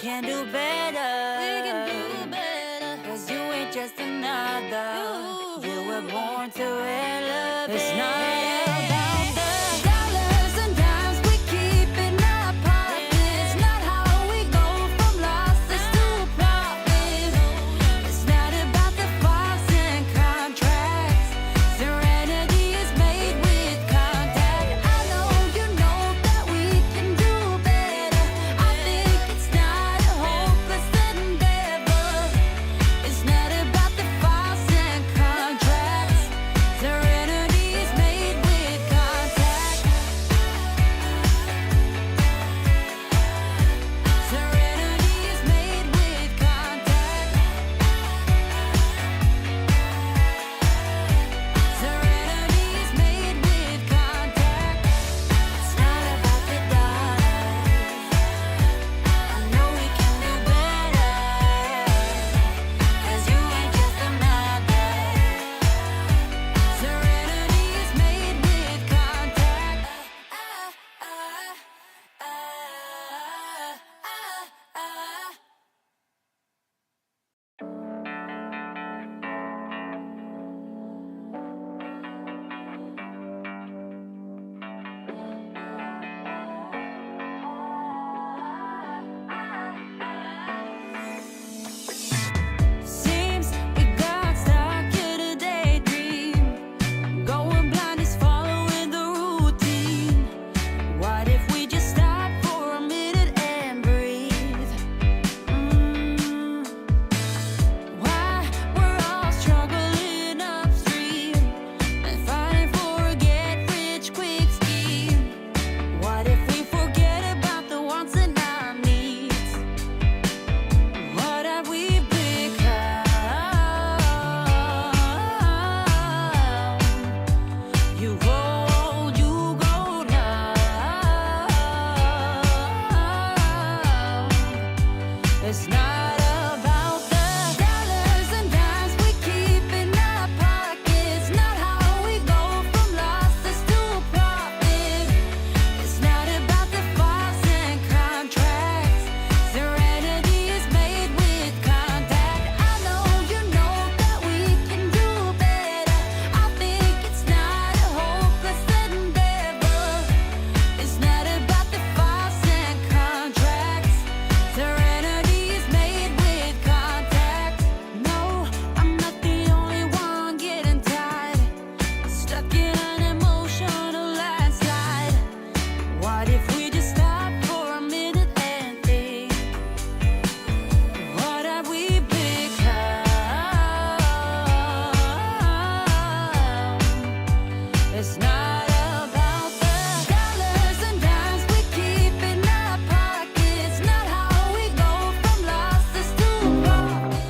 can do better. We can do better. 'Cause you ain't just another. You were born to elevate. It's not about the dollars and dimes we keep in our pockets. Not how we go from losses to profit. It's not about the files and contracts. Serenity is made with contact. I know you know that we can do better. I think it's not a hopeless endeavor. It's not about the files and contracts. Serenity is made with contact. Serenity is made with contact. Serenity is made with contact. It's not about the dollars. I know we can do better. 'Cause you ain't just another. Serenity is made with contact. Seems we got stuck in a daydream. Going blind is following the routine. What if we just stop for a minute and breathe? Why we're all struggling upstream and fighting for a get-rich-quick scheme? What if we forget about the wants and our needs? What have we become? You grow old, you go numb. It's not about the dollars and dimes we keep in our pockets. Not how we go from losses to profit. It's not about the files and contracts. Serenity is made with contact. I know you know that we can do better. I think it's not a hopeless endeavor. It's not about the files and contracts. Serenity is made with contact. No, I'm not the only one getting tired. Stuck in an emotional landslide. What if we just stop for a minute and think? What have we become? It's not about the dollars and dimes we keep in our pockets. Not how we go from losses to profit.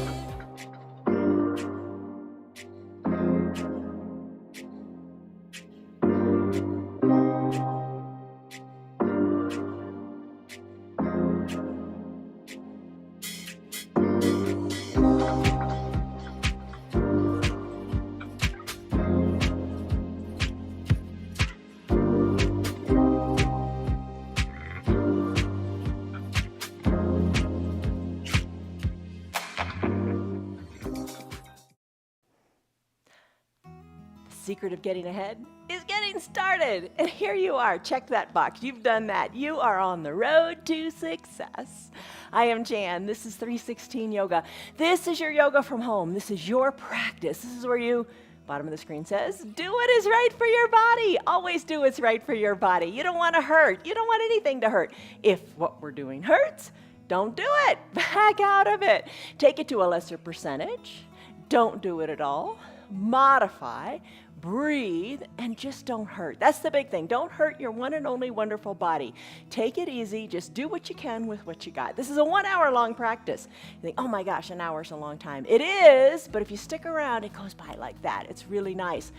Secret of getting ahead is getting started. And here you are. Check that box. You've done that. You are on the road to success. I am Jan. This is 316 Yoga. This is your yoga from home. This is your practice. This is where you, bottom of the screen says, do what is right for your body. Always do what's right for your body. You don't want to hurt. You don't want anything to hurt. If what we're doing hurts, don't do it. Back out of it. Take it to a lesser percentage. Don't do it at all. Modify. Breathe, and just don't hurt. That's the big thing. Don't hurt your one and only wonderful body. Take it easy. Just do what you can with what you got. This is a 1 hour long practice. You think, oh my gosh, an hour is a long time. It is, but if you stick around, it goes by like that. It's really nice.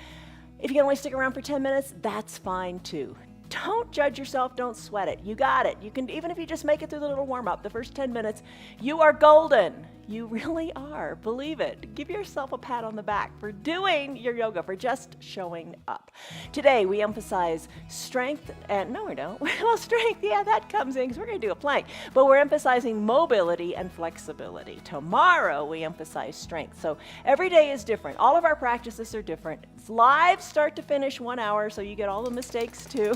If you can only stick around for 10 minutes, that's fine too. Don't judge yourself. Don't sweat it. You got it. You can, even if you just make it through the little warm up, the first 10 minutes, you are golden. You really are. Believe it. Give yourself a pat on the back for doing your yoga, for just showing up. Today we emphasize strength and, no we don't, well strength, yeah, that comes in because we're going to do a plank, but we're emphasizing mobility and flexibility. Tomorrow we emphasize strength. So every day is different. All of our practices are different. It's live start to finish 1 hour, so you get all the mistakes too.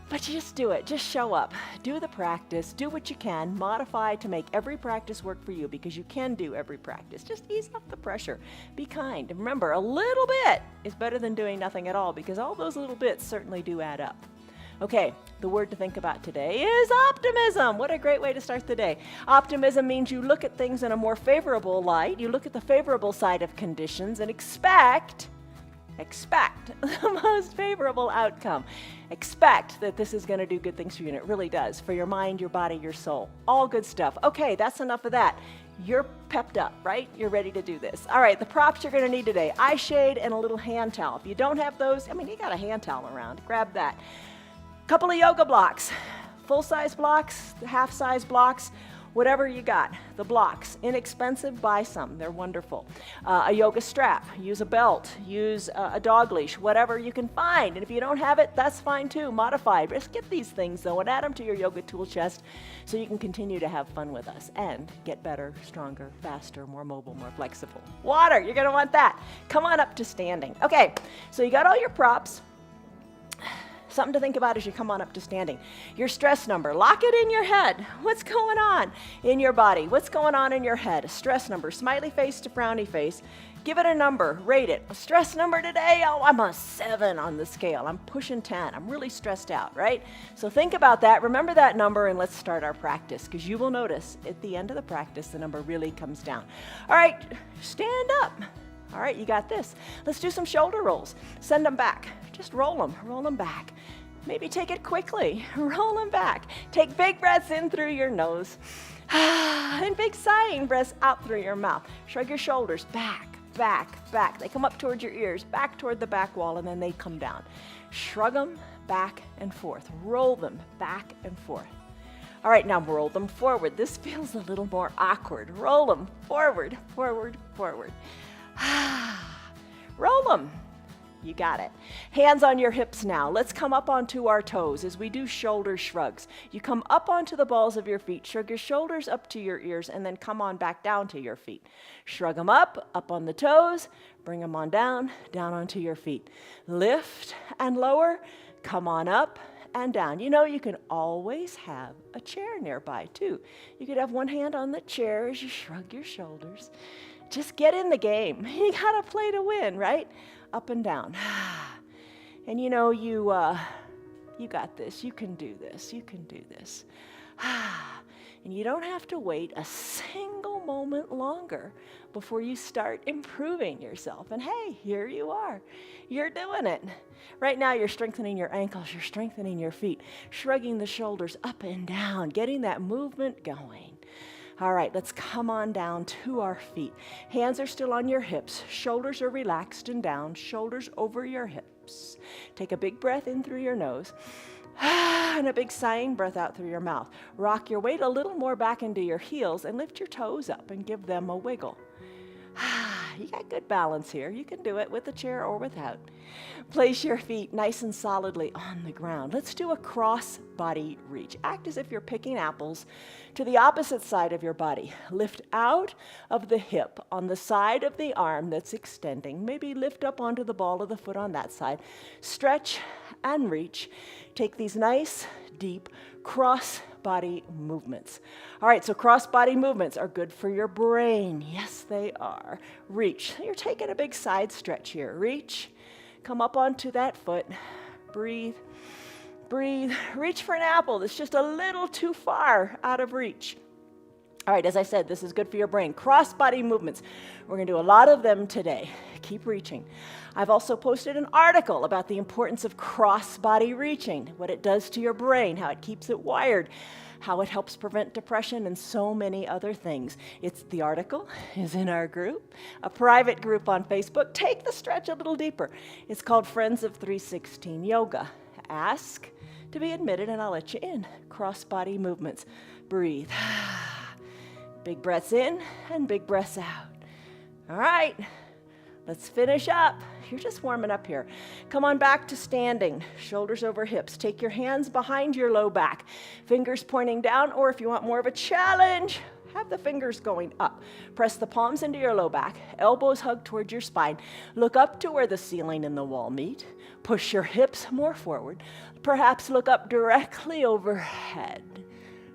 But you just do it. Just show up. Do the practice. Do what you can. Modify to make every practice work for you, because you can do every practice. Just ease off the pressure. Be kind. And remember, a little bit is better than doing nothing at all, because all those little bits certainly do add up. Okay, the word to think about today is optimism. What a great way to start the day. Optimism means you look at things in a more favorable light. You look at the favorable side of conditions and expect the most favorable outcome. Expect that this is going to do good things for you, and it really does, for your mind, your body, your soul. All good stuff. Okay, that's enough of that. You're pepped up, right? You're ready to do this. All right, the props you're going to need today: eye shade and a little hand towel. If you don't have those, you got a hand towel around. Grab that. Couple of yoga blocks, full-size blocks, half-size blocks, whatever you got. The blocks, inexpensive, buy some, they're wonderful. A yoga strap, use a belt, use a dog leash, whatever you can find. And if you don't have it, that's fine too, modified. Just get these things though and add them to your yoga tool chest so you can continue to have fun with us and get better, stronger, faster, more mobile, more flexible. Water, you're gonna want that. Come on up to standing. Okay, so you got all your props. Something to think about as you come on up to standing. Your stress number, lock it in your head. What's going on in your body? What's going on in your head? A stress number, smiley face to frowny face. Give it a number, rate it. A stress number today, oh, I'm a 7 on the scale. I'm pushing 10. I'm really stressed out, right? So think about that. Remember that number, and let's start our practice, because you will notice at the end of the practice, the number really comes down. All right, stand up. All right, you got this. Let's do some shoulder rolls. Send them back. Just roll them back. Maybe take it quickly. Roll them back. Take big breaths in through your nose. And big sighing breaths out through your mouth. Shrug your shoulders back, back, back. They come up towards your ears, back toward the back wall, and then they come down. Shrug them back and forth. Roll them back and forth. All right, now roll them forward. This feels a little more awkward. Roll them forward, forward, forward. Roll them. You got it. Hands on your hips now. Let's come up onto our toes as we do shoulder shrugs. You come up onto the balls of your feet, shrug your shoulders up to your ears, and then come on back down to your feet. Shrug them up on the toes, bring them on down onto your feet. Lift and lower, come on up and down. You know, you can always have a chair nearby too. You could have one hand on the chair as you shrug your shoulders. Just get in the game. You gotta play to win, right? Up and down. And you know, you got this. You can do this. You can do this. And you don't have to wait a single moment longer before you start improving yourself. And hey, here you are. You're doing it. Right now, you're strengthening your ankles. You're strengthening your feet, shrugging the shoulders up and down, getting that movement going. All right, let's come on down to our feet. Hands are still on your hips. Shoulders are relaxed and down. Shoulders over your hips. Take a big breath in through your nose. And a big sighing breath out through your mouth. Rock your weight a little more back into your heels and lift your toes up and give them a wiggle. You got good balance here. You can do it with a chair or without. Place your feet nice and solidly on the ground. Let's do a cross body reach. Act as if you're picking apples to the opposite side of your body. Lift out of the hip on the side of the arm that's extending. Maybe lift up onto the ball of the foot on that side. Stretch and reach. Take these nice, deep cross body movements. All right, so cross body movements are good for your brain. Yes, they are. Reach. You're taking a big side stretch here. Reach. Come up onto that foot. Breathe. Breathe. Reach for an apple that's just a little too far out of reach. All right, as I said, this is good for your brain. Cross body movements. We're going to do a lot of them today. Keep reaching. I've also posted an article about the importance of cross-body reaching, what it does to your brain, how it keeps it wired, how it helps prevent depression, and so many other things. The article is in our group, a private group on Facebook. Take the stretch a little deeper. It's called Friends of 316 Yoga. Ask to be admitted, and I'll let you in. Cross-body movements. Breathe. Big breaths in and big breaths out. All right. Let's finish up. You're just warming up here. Come on back to standing, shoulders over hips. Take your hands behind your low back, fingers pointing down, or if you want more of a challenge, have the fingers going up. Press the palms into your low back, elbows hug towards your spine. Look up to where the ceiling and the wall meet. Push your hips more forward. Perhaps look up directly overhead.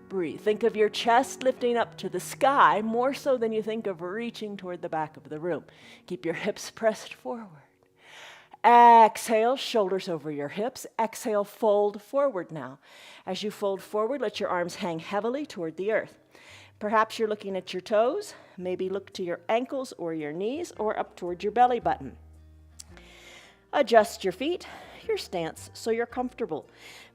Breathe. Think of your chest lifting up to the sky more so than you think of reaching toward the back of the room. Keep your hips pressed forward. Exhale, shoulders over your hips. Exhale, fold forward now. As you fold forward, let your arms hang heavily toward the earth. Perhaps you're looking at your toes. Maybe look to your ankles or your knees or up toward your belly button. Adjust your feet, your stance, so you're comfortable.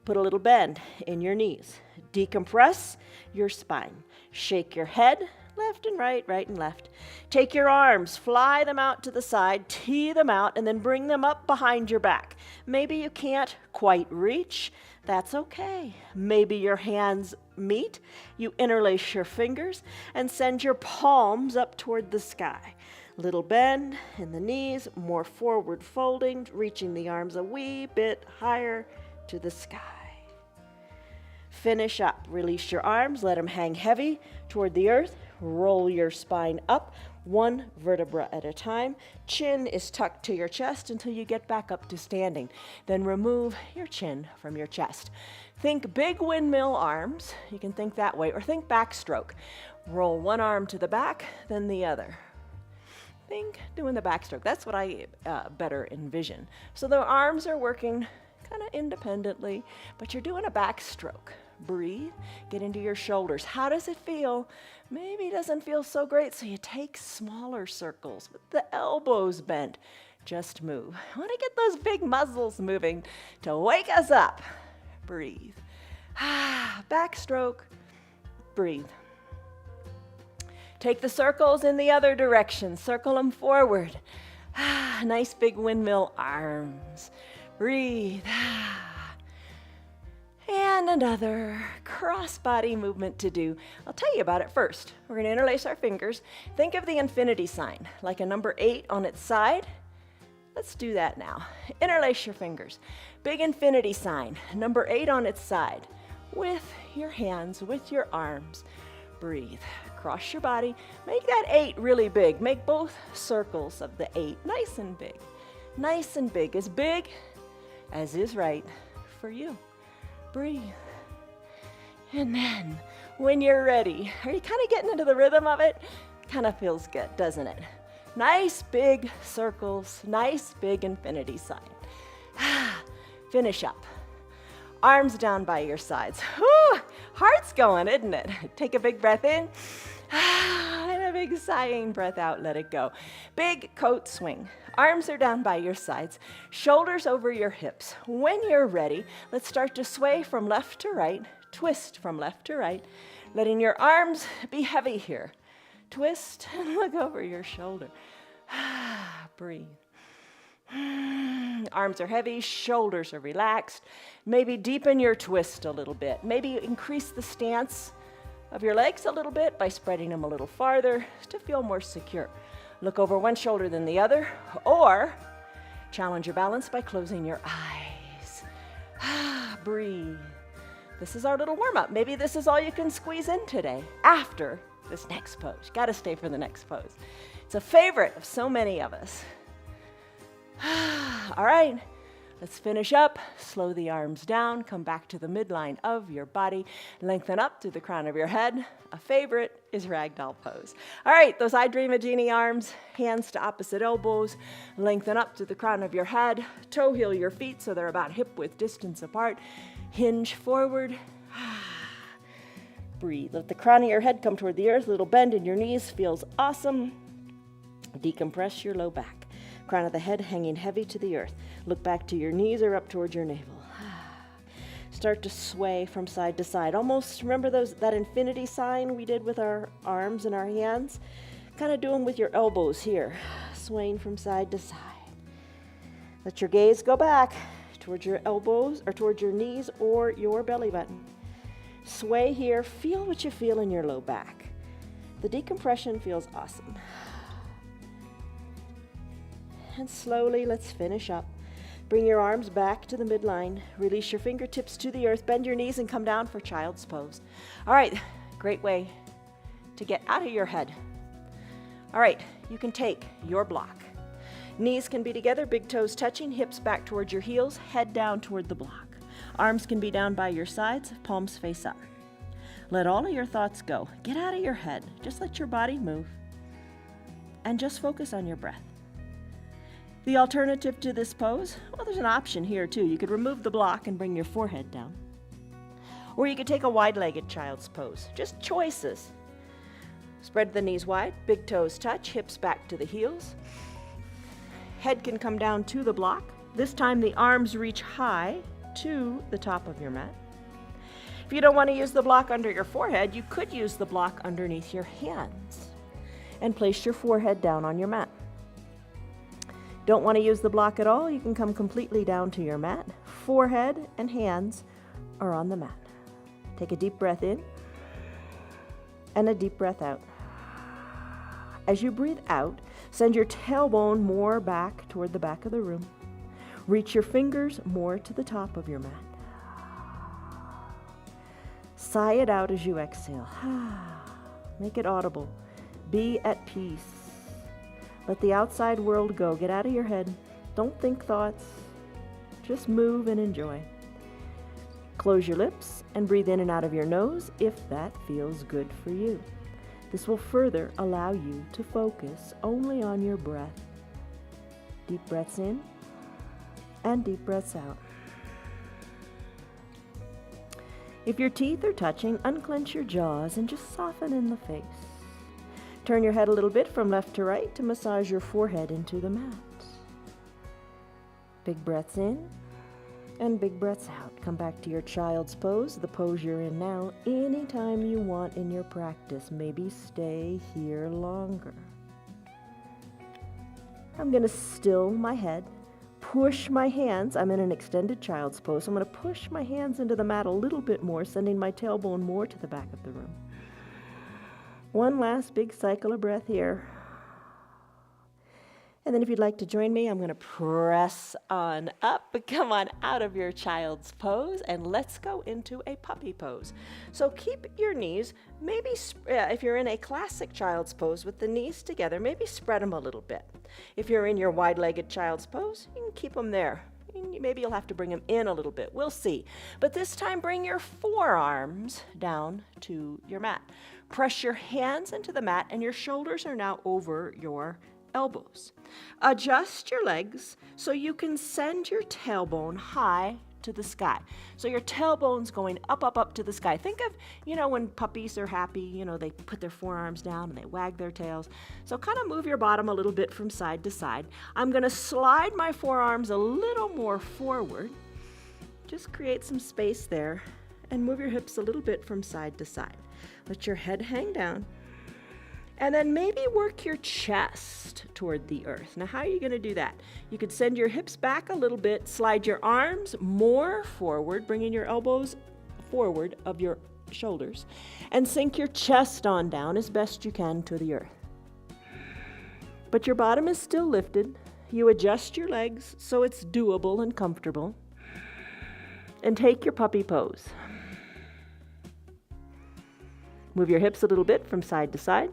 Put a little bend in your knees. Decompress your spine. Shake your head, left and right, right and left. Take your arms, fly them out to the side, tee them out, and then bring them up behind your back. Maybe you can't quite reach. That's okay. Maybe your hands meet. You interlace your fingers and send your palms up toward the sky. Little bend in the knees, more forward folding, reaching the arms a wee bit higher to the sky. Finish up. Release your arms, let them hang heavy toward the earth. Roll your spine up, one vertebra at a time. Chin is tucked to your chest until you get back up to standing. Then remove your chin from your chest. Think big windmill arms. You can think that way, or think backstroke. Roll one arm to the back, then the other. Think doing the backstroke. That's what I better envision. So the arms are working kind of independently, but you're doing a backstroke. Breathe, get into your shoulders. How does it feel? Maybe it doesn't feel so great, so you take smaller circles with the elbows bent. Just move. I want to get those big muscles moving to wake us up. Breathe. Backstroke. Breathe. Take the circles in the other direction. Circle them forward. Nice big windmill arms. Breathe. And another cross-body movement to do. I'll tell you about it first. We're going to interlace our fingers. Think of the infinity sign, like a number 8 on its side. Let's do that now. Interlace your fingers. Big infinity sign, number 8 on its side. With your hands, with your arms. Breathe. Cross your body. Make that 8 really big. Make both circles of the 8 nice and big. Nice and big. As big as is right for you. Breathe. And then, when you're ready, are you kind of getting into the rhythm of it? Kind of feels good, doesn't it? Nice big circles, nice big infinity sign. Finish up. Arms down by your sides. Whew, heart's going, isn't it? Take a big breath in. And a big sighing breath out, let it go. Big coat swing. Arms are down by your sides, shoulders over your hips. When you're ready, let's start to sway from left to right, twist from left to right, letting your arms be heavy here. Twist and look over your shoulder. Breathe. Arms are heavy, shoulders are relaxed. Maybe deepen your twist a little bit. Maybe increase the stance of your legs a little bit by spreading them a little farther to feel more secure. Look over one shoulder than the other, or challenge your balance by closing your eyes. Breathe. This is our little warm-up. Maybe this is all you can squeeze in today after this next pose. Got to stay for the next pose. It's a favorite of so many of us. All right. Let's finish up. Slow the arms down. Come back to the midline of your body. Lengthen up through the crown of your head. A favorite is ragdoll pose. All right, those I Dream a Genie arms, hands to opposite elbows. Lengthen up through the crown of your head. Toe heel your feet so they're about hip-width distance apart. Hinge forward. Breathe. Let the crown of your head come toward the earth. Little bend in your knees feels awesome. Decompress your low back. Crown of the head hanging heavy to the earth. Look back to your knees or up towards your navel. Start to sway from side to side. Almost remember that infinity sign we did with our arms and our hands? Kind of do them with your elbows here, swaying from side to side. Let your gaze go back towards your elbows or towards your knees or your belly button. Sway here. Feel what you feel in your low back. The decompression feels awesome. And slowly, let's finish up. Bring your arms back to the midline. Release your fingertips to the earth. Bend your knees and come down for child's pose. All right, great way to get out of your head. All right, you can take your block. Knees can be together, big toes touching, hips back towards your heels, head down toward the block. Arms can be down by your sides, palms face up. Let all of your thoughts go. Get out of your head. Just let your body move. And just focus on your breath. The alternative to this pose, well, there's an option here too. You could remove the block and bring your forehead down. Or you could take a wide-legged child's pose. Just choices. Spread the knees wide, big toes touch, hips back to the heels. Head can come down to the block. This time the arms reach high to the top of your mat. If you don't want to use the block under your forehead, you could use the block underneath your hands and place your forehead down on your mat. Don't want to use the block at all, you can come completely down to your mat. Forehead and hands are on the mat. Take a deep breath in and a deep breath out. As you breathe out, send your tailbone more back toward the back of the room. Reach your fingers more to the top of your mat. Sigh it out as you exhale. Make it audible. Be at peace. Let the outside world go. Get out of your head. Don't think thoughts. Just move and enjoy. Close your lips and breathe in and out of your nose if that feels good for you. This will further allow you to focus only on your breath. Deep breaths in and deep breaths out. If your teeth are touching, unclench your jaws and just soften in the face. Turn your head a little bit from left to right to massage your forehead into the mat. Big breaths in and big breaths out. Come back to your child's pose, the pose you're in now, anytime you want in your practice. Maybe stay here longer. I'm going to still my head, push my hands. I'm in an extended child's pose. I'm going to push my hands into the mat a little bit more, sending my tailbone more to the back of the room. One last big cycle of breath here. And then if you'd like to join me, I'm going to press on up, come on out of your child's pose, and let's go into a puppy pose. So keep your knees, maybe if you're in a classic child's pose with the knees together, maybe spread them a little bit. If you're in your wide-legged child's pose, you can keep them there. Maybe you'll have to bring them in a little bit. We'll see. But this time, bring your forearms down to your mat. Press your hands into the mat, and your shoulders are now over your elbows. Adjust your legs so you can send your tailbone high to the sky. So your tailbone's going up, up, up to the sky. Think of, when puppies are happy, they put their forearms down and they wag their tails. So kind of move your bottom a little bit from side to side. I'm going to slide my forearms a little more forward. Just create some space there and move your hips a little bit from side to side. Let your head hang down. And then maybe work your chest toward the earth. Now, how are you going to do that? You could send your hips back a little bit, slide your arms more forward, bringing your elbows forward of your shoulders, and sink your chest on down as best you can to the earth. But your bottom is still lifted. You adjust your legs so it's doable and comfortable. And take your puppy pose. Move your hips a little bit from side to side.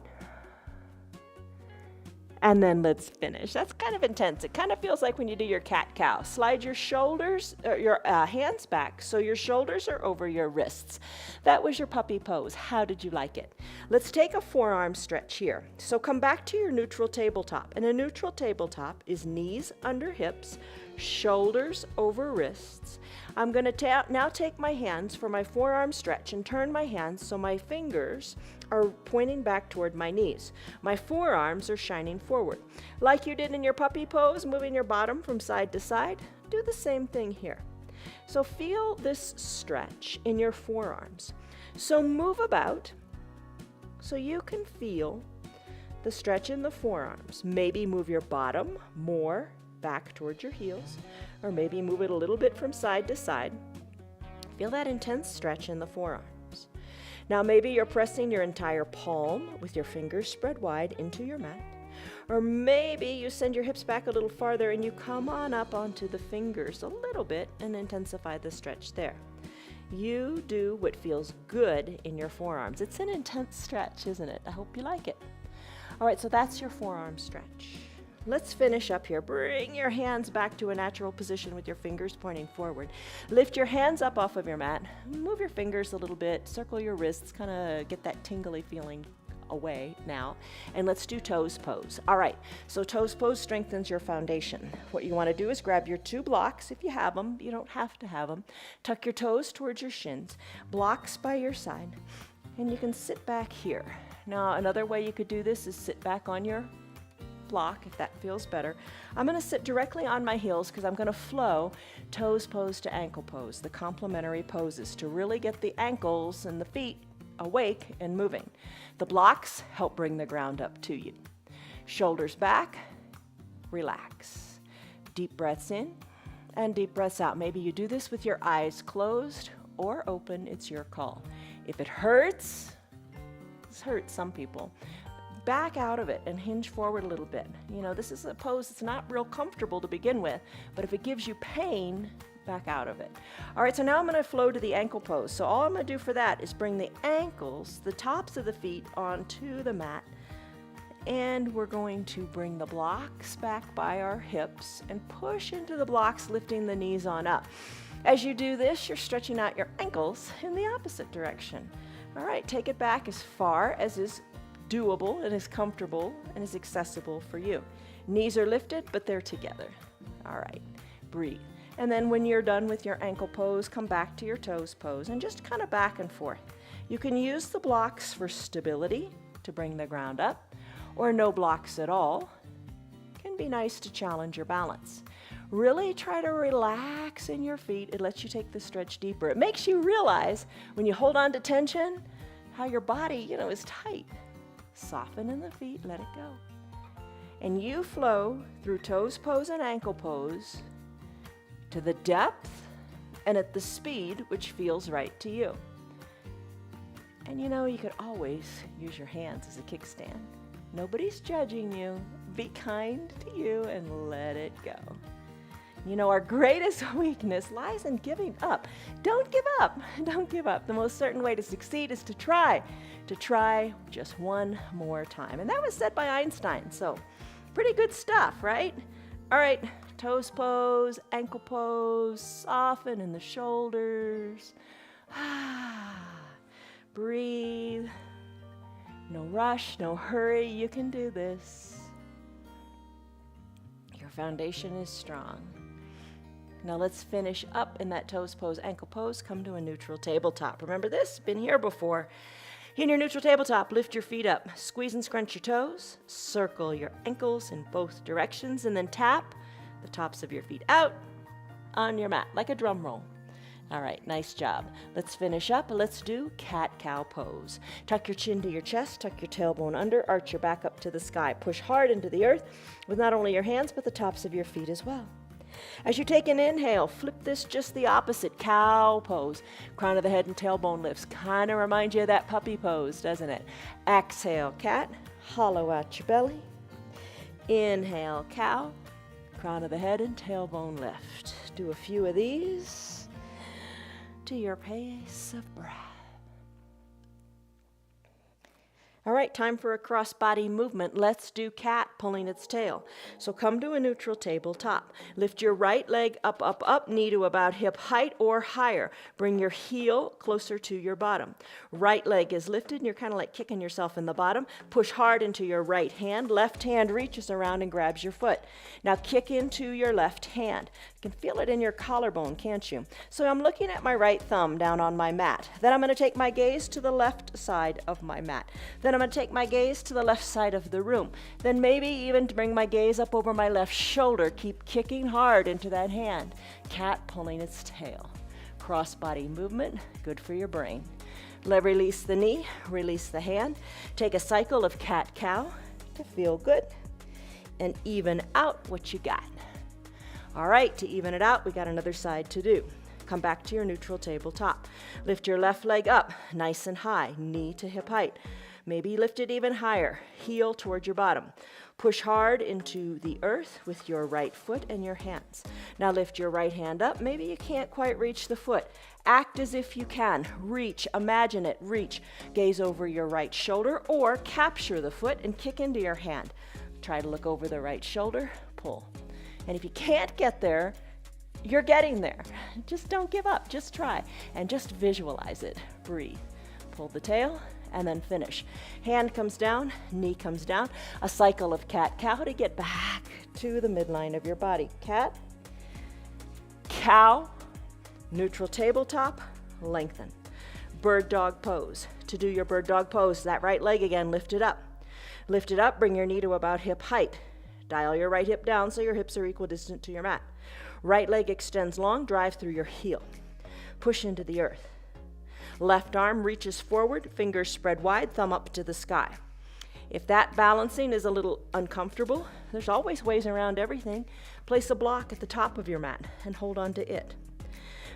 And then let's finish. That's kind of intense. It kind of feels like when you do your cat-cow. Slide your shoulders, or your hands back so your shoulders are over your wrists. That was your puppy pose. How did you like it? Let's take a forearm stretch here. So come back to your neutral tabletop. And a neutral tabletop is knees under hips, shoulders over wrists. I'm going to now take my hands for my forearm stretch and turn my hands so my fingers are pointing back toward my knees. My forearms are shining forward. Like you did in your puppy pose, moving your bottom from side to side, do the same thing here. So feel this stretch in your forearms. So move about so you can feel the stretch in the forearms. Maybe move your bottom more back towards your heels, or maybe move it a little bit from side to side. Feel that intense stretch in the forearms. Now maybe you're pressing your entire palm with your fingers spread wide into your mat, Or maybe you send your hips back a little farther and you come on up onto the fingers a little bit and intensify the stretch there. You do what feels good in your forearms. It's an intense stretch, isn't it? I hope you like it. All right, so that's your forearm stretch. Let's finish up here. Bring your hands back to a natural position with your fingers pointing forward. Lift your hands up off of your mat. Move your fingers a little bit. Circle your wrists. Kind of get that tingly feeling away now. And let's do toes pose. All right, so toes pose strengthens your foundation. What you want to do is grab your 2 blocks if you have them. You don't have to have them. Tuck your toes towards your shins. Blocks by your side. And you can sit back here. Now, another way you could do this is sit back on your block if that feels better. I'm going to sit directly on my heels because I'm going to flow toes pose to ankle pose, the complementary poses to really get the ankles and the feet awake and moving. The blocks help bring the ground up to you. Shoulders back, relax. Deep breaths in and deep breaths out. Maybe you do this with your eyes closed or open. It's your call. If it hurts, this hurts some people, back out of it and hinge forward a little bit. You know, this is a pose that's not real comfortable to begin with, but if it gives you pain, back out of it. All right, so now I'm going to flow to the ankle pose. So all I'm going to do for that is bring the ankles, the tops of the feet, onto the mat, and we're going to bring the blocks back by our hips and push into the blocks, lifting the knees on up. As you do this, you're stretching out your ankles in the opposite direction. All right, take it back as far as is doable and is comfortable and is accessible for you. Knees are lifted, but they're together. All right, breathe. And then when you're done with your ankle pose, come back to your toes pose and just kind of back and forth. You can use the blocks for stability to bring the ground up, or no blocks at all. It can be nice to challenge your balance. Really try to relax in your feet. It lets you take the stretch deeper. It makes you realize when you hold on to tension, how your body, is tight. Soften in the feet, let it go. And you flow through toes pose and ankle pose to the depth and at the speed which feels right to you. And you could always use your hands as a kickstand. Nobody's judging you. Be kind to you and let it go. Our greatest weakness lies in giving up. Don't give up. Don't give up. The most certain way to succeed is to try just one more time. And that was said by Einstein. So pretty good stuff, right? All right, toes pose, ankle pose, soften in the shoulders. Breathe. No rush, no hurry. You can do this. Your foundation is strong. Now let's finish up in that toes pose, ankle pose. Come to a neutral tabletop. Remember this? Been here before. In your neutral tabletop, lift your feet up. Squeeze and scrunch your toes. Circle your ankles in both directions, and then tap the tops of your feet out on your mat like a drum roll. All right, nice job. Let's finish up. Let's do cat-cow pose. Tuck your chin to your chest, tuck your tailbone under, arch your back up to the sky. Push hard into the earth with not only your hands, but the tops of your feet as well. As you take an inhale, flip this just the opposite, cow pose. Crown of the head and tailbone lifts. Kind of reminds you of that puppy pose, doesn't it? Exhale, cat. Hollow out your belly. Inhale, cow. Crown of the head and tailbone lift. Do a few of these to your pace of breath. All right, time for a cross-body movement. Let's do cat pulling its tail. So come to a neutral tabletop. Lift your right leg up, up, up, knee to about hip height or higher. Bring your heel closer to your bottom. Right leg is lifted, and you're kind of like kicking yourself in the bottom. Push hard into your right hand. Left hand reaches around and grabs your foot. Now kick into your left hand. You can feel it in your collarbone, can't you? So I'm looking at my right thumb down on my mat. Then I'm going to take my gaze to the left side of my mat. Then I'm going to take my gaze to the left side of the room. Then maybe even to bring my gaze up over my left shoulder. Keep kicking hard into that hand. Cat pulling its tail. Cross-body movement, good for your brain. Release the knee, release the hand. Take a cycle of cat-cow to feel good and even out what you got. All right, to even it out, we got another side to do. Come back to your neutral tabletop. Lift your left leg up, nice and high, knee to hip height. Maybe lift it even higher, heel toward your bottom. Push hard into the earth with your right foot and your hands. Now lift your right hand up. Maybe you can't quite reach the foot. Act as if you can. Reach, imagine it, reach. Gaze over your right shoulder or capture the foot and kick into your hand. Try to look over the right shoulder, pull. And if you can't get there, you're getting there. Just don't give up, just try. And just visualize it, breathe. Pull the tail and then finish. Hand comes down, knee comes down. A cycle of cat-cow to get back to the midline of your body. Cat, cow, neutral tabletop, lengthen. Bird dog pose. To do your bird dog pose, that right leg again, lift it up. Lift it up, bring your knee to about hip height. Dial your right hip down so your hips are equidistant to your mat. Right leg extends long, drive through your heel. Push into the earth. Left arm reaches forward, fingers spread wide, thumb up to the sky. If that balancing is a little uncomfortable, there's always ways around everything. Place a block at the top of your mat and hold on to it.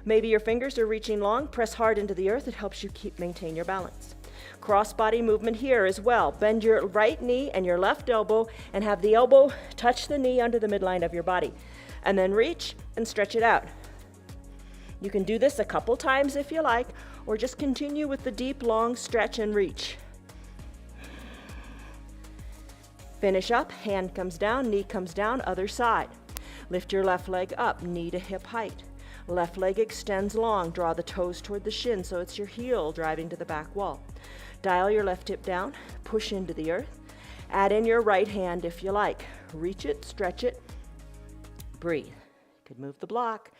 Maybe your fingers are reaching long, press hard into the earth. It helps you maintain your balance. Cross-body movement here as well. Bend your right knee and your left elbow and have the elbow touch the knee under the midline of your body. And then reach and stretch it out. You can do this a couple times if you like, or just continue with the deep, long stretch and reach. Finish up, hand comes down, knee comes down, other side. Lift your left leg up, knee to hip height. Left leg extends long, draw the toes toward the shin so it's your heel driving to the back wall. Dial your left hip down, push into the earth. Add in your right hand if you like. Reach it, stretch it, breathe. You could move the block,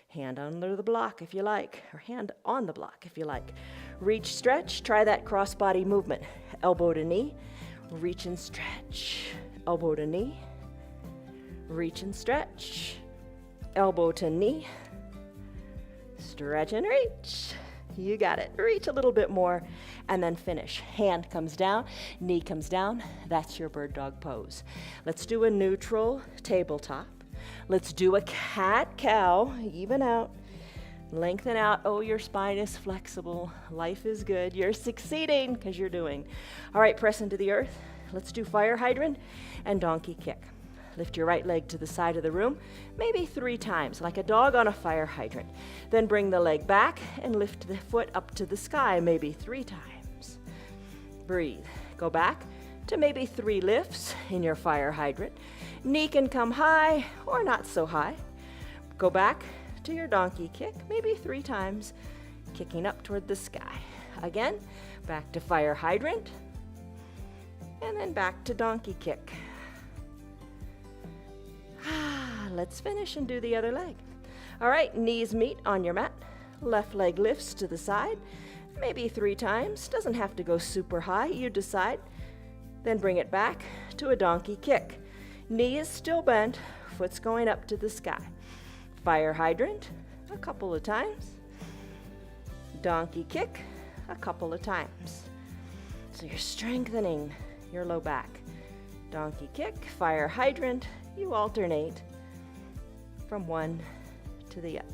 hand under the block if you like, or hand on the block if you like. Reach, stretch, try that cross-body movement. Elbow to knee, reach and stretch. Elbow to knee, reach and stretch. Elbow to knee, stretch and reach. You got it. Reach a little bit more and then finish. Hand comes down, knee comes down. That's your bird dog pose. Let's do a neutral tabletop. Let's do a cat-cow. Even out. Lengthen out. Oh, your spine is flexible. Life is good. You're succeeding because you're doing. All right, press into the earth. Let's do fire hydrant and donkey kick. Lift your right leg to the side of the room, maybe 3 times, like a dog on a fire hydrant. Then bring the leg back and lift the foot up to the sky, maybe 3 times. Breathe. Go back to maybe 3 lifts in your fire hydrant. Knee can come high or not so high. Go back to your donkey kick, maybe 3 times, kicking up toward the sky. Again, back to fire hydrant, and then back to donkey kick. Let's finish and do the other leg. All right, knees meet on your mat. Left leg lifts to the side, maybe 3 times. Doesn't have to go super high, you decide. Then bring it back to a donkey kick. Knee is still bent, foot's going up to the sky. Fire hydrant, a couple of times. Donkey kick, a couple of times. So you're strengthening your low back. Donkey kick, fire hydrant, you alternate from one to the other.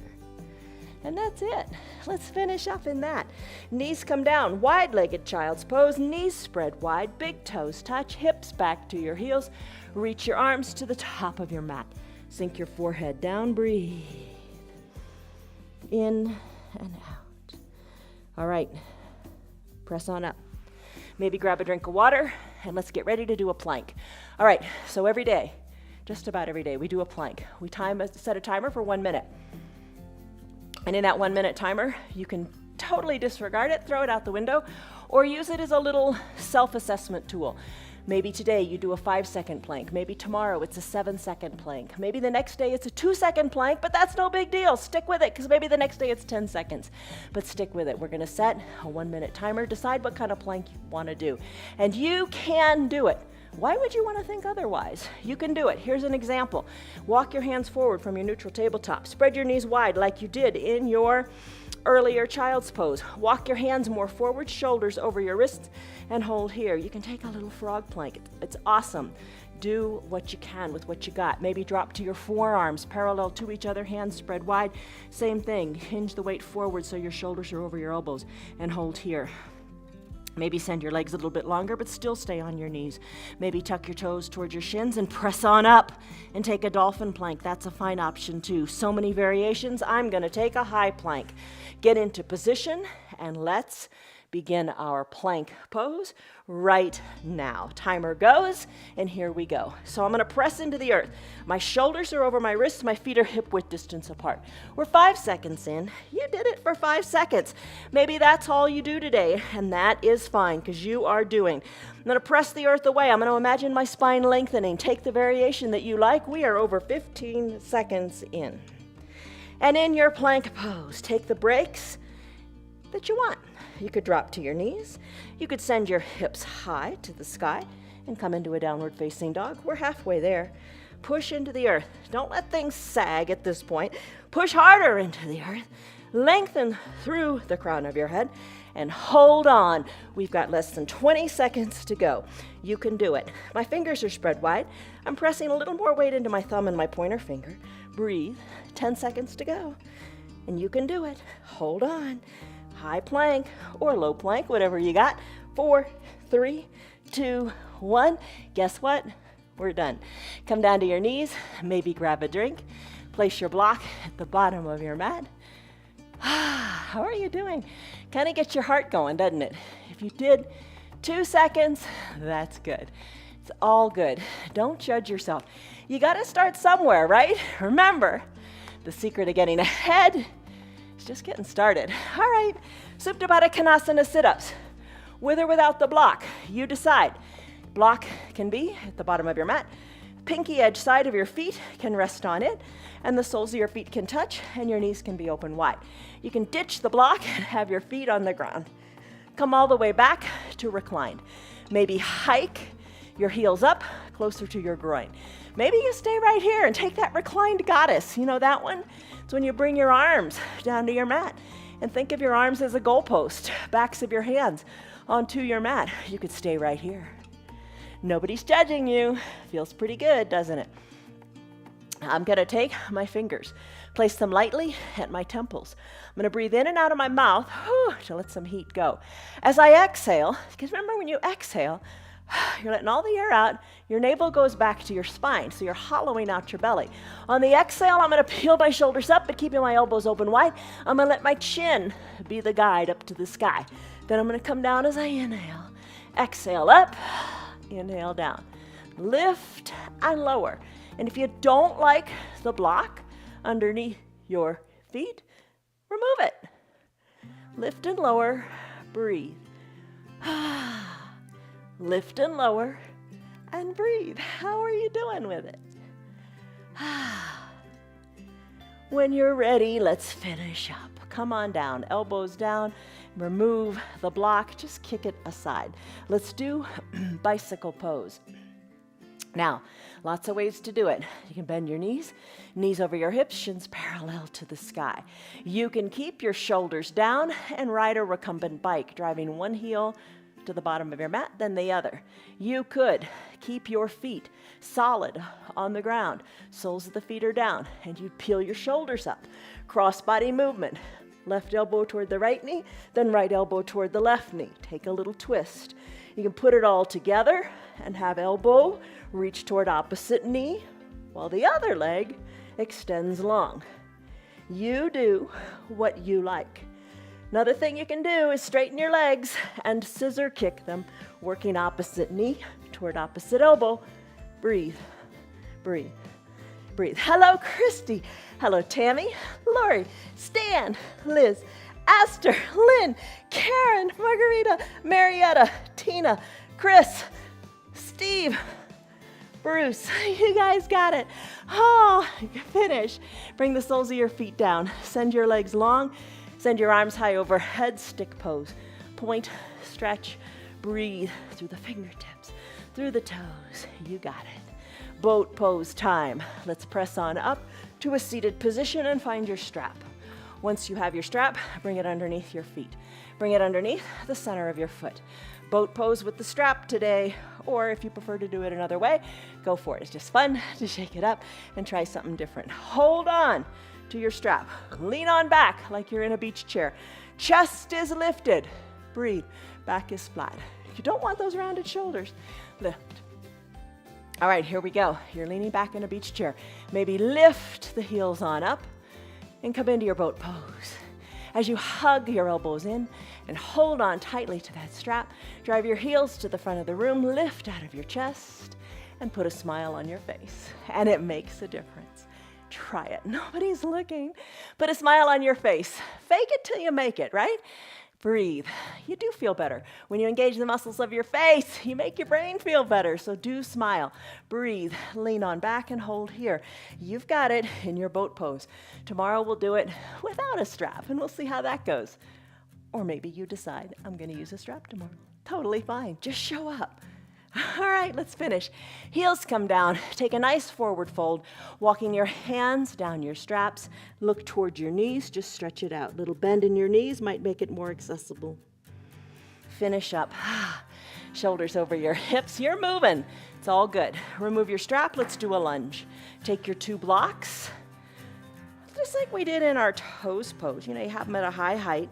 And that's it. Let's finish up in that. Knees come down, wide-legged child's pose, knees spread wide, big toes touch, hips back to your heels. Reach your arms to the top of your mat. Sink your forehead down, breathe. In and out. All right, press on up. Maybe grab a drink of water, and let's get ready to do a plank. All right, so every day, just about every day, we do a plank. We set a timer for 1 minute. And in that 1 minute timer, you can totally disregard it, throw it out the window, or use it as a little self-assessment tool. Maybe today you do a 5-second plank. Maybe tomorrow it's a 7-second plank. Maybe the next day it's a 2-second plank, but that's no big deal. Stick with it, because maybe the next day it's 10 seconds. But stick with it. We're going to set a 1 minute timer. Decide what kind of plank you want to do. And you can do it. Why would you want to think otherwise? You can do it. Here's an example. Walk your hands forward from your neutral tabletop. Spread your knees wide like you did in your earlier child's pose. Walk your hands more forward, shoulders over your wrists, and hold here. You can take a little frog plank. It's awesome. Do what you can with what you got. Maybe drop to your forearms, parallel to each other, hands spread wide. Same thing. Hinge the weight forward so your shoulders are over your elbows, and hold here. Maybe send your legs a little bit longer, but still stay on your knees. Maybe tuck your toes towards your shins and press on up and take a dolphin plank. That's a fine option too. So many variations. I'm going to take a high plank. Get into position and let's begin our plank pose right now. Timer goes, and here we go. So I'm going to press into the earth. My shoulders are over my wrists, my feet are hip width distance apart. We're 5 seconds in. You did it for 5 seconds. Maybe that's all you do today, and that is fine because you are doing. I'm going to press the earth away. I'm going to imagine my spine lengthening. Take the variation that you like. We are over 15 seconds in. And in your plank pose, take the breaks that you want. You could drop to your knees. You could send your hips high to the sky and come into a downward facing dog. We're halfway there. Push into the earth. Don't let things sag at this point. Push harder into the earth. Lengthen through the crown of your head and hold on. We've got less than 20 seconds to go. You can do it. My fingers are spread wide. I'm pressing a little more weight into my thumb and my pointer finger. Breathe. 10 seconds to go. And you can do it. Hold on. High plank or low plank, whatever you got. 4, 3, 2, 1. Guess what? We're done. Come down to your knees, maybe grab a drink. Place your block at the bottom of your mat. How are you doing? Kind of gets your heart going, doesn't it? If you did 2 seconds, that's good. It's all good. Don't judge yourself. You got to start somewhere, right? Remember, the secret of getting ahead, just getting started. All right, Supta Baddha Konasana sit-ups. With or without the block, you decide. Block can be at the bottom of your mat. Pinky edge side of your feet can rest on it, and the soles of your feet can touch, and your knees can be open wide. You can ditch the block and have your feet on the ground. Come all the way back to reclined. Maybe hike your heels up closer to your groin. Maybe you stay right here and take that reclined goddess. You know that one? It's when you bring your arms down to your mat and think of your arms as a goalpost, backs of your hands onto your mat. You could stay right here. Nobody's judging you. Feels pretty good, doesn't it? I'm going to take my fingers, place them lightly at my temples. I'm going to breathe in and out of my mouth to let some heat go. As I exhale, because remember when you exhale, you're letting all the air out, your navel goes back to your spine, so you're hollowing out your belly. On the exhale, I'm going to peel my shoulders up, but keeping my elbows open wide. I'm going to let my chin be the guide up to the sky. Then I'm going to come down as I inhale. Exhale up, inhale down. Lift and lower. And if you don't like the block underneath your feet, remove it. Lift and lower, breathe. Lift and lower, and breathe. How are you doing with it? When you're ready, let's finish up. Come on down, elbows down, remove the block, just kick it aside. Let's do bicycle pose. Now, lots of ways to do it. You can bend your knees, knees over your hips, shins parallel to the sky. You can keep your shoulders down and ride a recumbent bike, driving one heel to the bottom of your mat, then the other. You could keep your feet solid on the ground. Soles of the feet are down, and you peel your shoulders up. Cross-body movement. Left elbow toward the right knee, then right elbow toward the left knee. Take a little twist. You can put it all together and have elbow reach toward opposite knee while the other leg extends long. You do what you like. Another thing you can do is straighten your legs and scissor kick them, working opposite knee toward opposite elbow. Breathe, breathe, breathe. Hello, Christy. Hello, Tammy, Lori, Stan, Liz, Aster, Lynn, Karen, Margarita, Marietta, Tina, Chris, Steve, Bruce. You guys got it. Oh, finish. Bring the soles of your feet down. Send your legs long. Send your arms high overhead, stick pose. Point, stretch, breathe through the fingertips, through the toes. You got it. Boat pose time. Let's press on up to a seated position and find your strap. Once you have your strap, bring it underneath your feet. Bring it underneath the center of your foot. Boat pose with the strap today, or if you prefer to do it another way, go for it. It's just fun to shake it up and try something different. Hold on to your strap. Lean on back like you're in a beach chair. Chest is lifted. Breathe. back is flat. You don't want those rounded shoulders. Lift. All right, here we go. You're leaning back in a beach chair. Maybe lift the heels on up and come into your boat pose. As you hug your elbows in and hold on tightly to that strap, drive your heels to the front of the room, lift out of your chest, and put a smile on your face. And it makes a difference. Try it. Nobody's looking. Put a smile on your face. Fake it till you make it, right? Breathe. You do feel better. When you engage the muscles of your face, you make your brain feel better. So do smile. Breathe. Lean on back and hold here. You've got it in your boat pose. Tomorrow we'll do it without a strap, and we'll see how that goes. Or maybe you decide, I'm going to use a strap tomorrow. Totally fine. Just show up. All right, let's finish. Heels come down. Take a nice forward fold, walking your hands down your straps. Look toward your knees. Just stretch it out. Little bend in your knees might make it more accessible. Finish up. Shoulders over your hips. You're moving. It's all good. Remove your strap. Let's do a lunge. Take your 2 blocks, just like we did in our toes pose. You have them at a high height.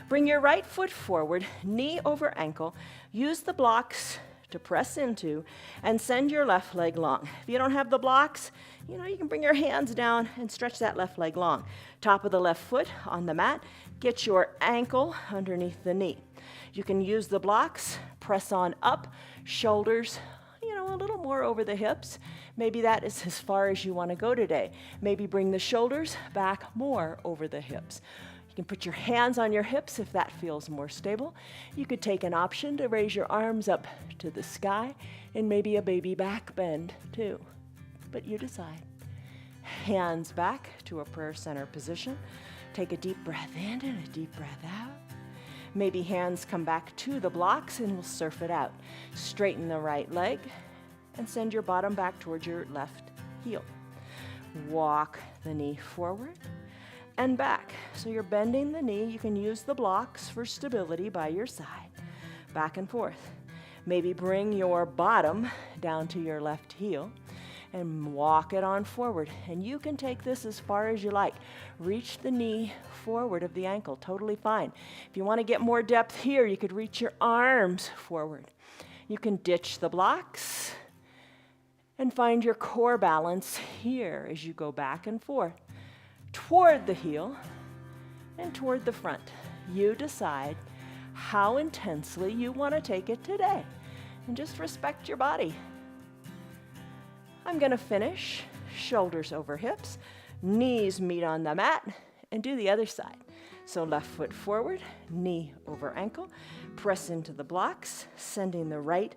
Bring your right foot forward, knee over ankle. Use the blocks to press into and send your left leg long. If you don't have the blocks, you can bring your hands down and stretch that left leg long. Top of the left foot on the mat, get your ankle underneath the knee. You can use the blocks, press on up, shoulders, a little more over the hips. Maybe that is as far as you want to go today. Maybe bring the shoulders back more over the hips. You can put your hands on your hips if that feels more stable. You could take an option to raise your arms up to the sky and maybe a baby back bend too. But you decide. Hands back to a prayer center position. Take a deep breath in and a deep breath out. Maybe hands come back to the blocks and we'll surf it out. Straighten the right leg and send your bottom back towards your left heel. Walk the knee forward and back. So you're bending the knee. You can use the blocks for stability by your side. Back and forth. Maybe bring your bottom down to your left heel and walk it on forward. And you can take this as far as you like. Reach the knee forward of the ankle, totally fine. If you want to get more depth here, you could reach your arms forward. You can ditch the blocks and find your core balance here as you go back and forth toward the heel and toward the front. You decide how intensely you want to take it today, and just respect your body. I'm going to finish shoulders over hips, knees meet on the mat, and do the other side. So left foot forward, knee over ankle, press into the blocks, sending the right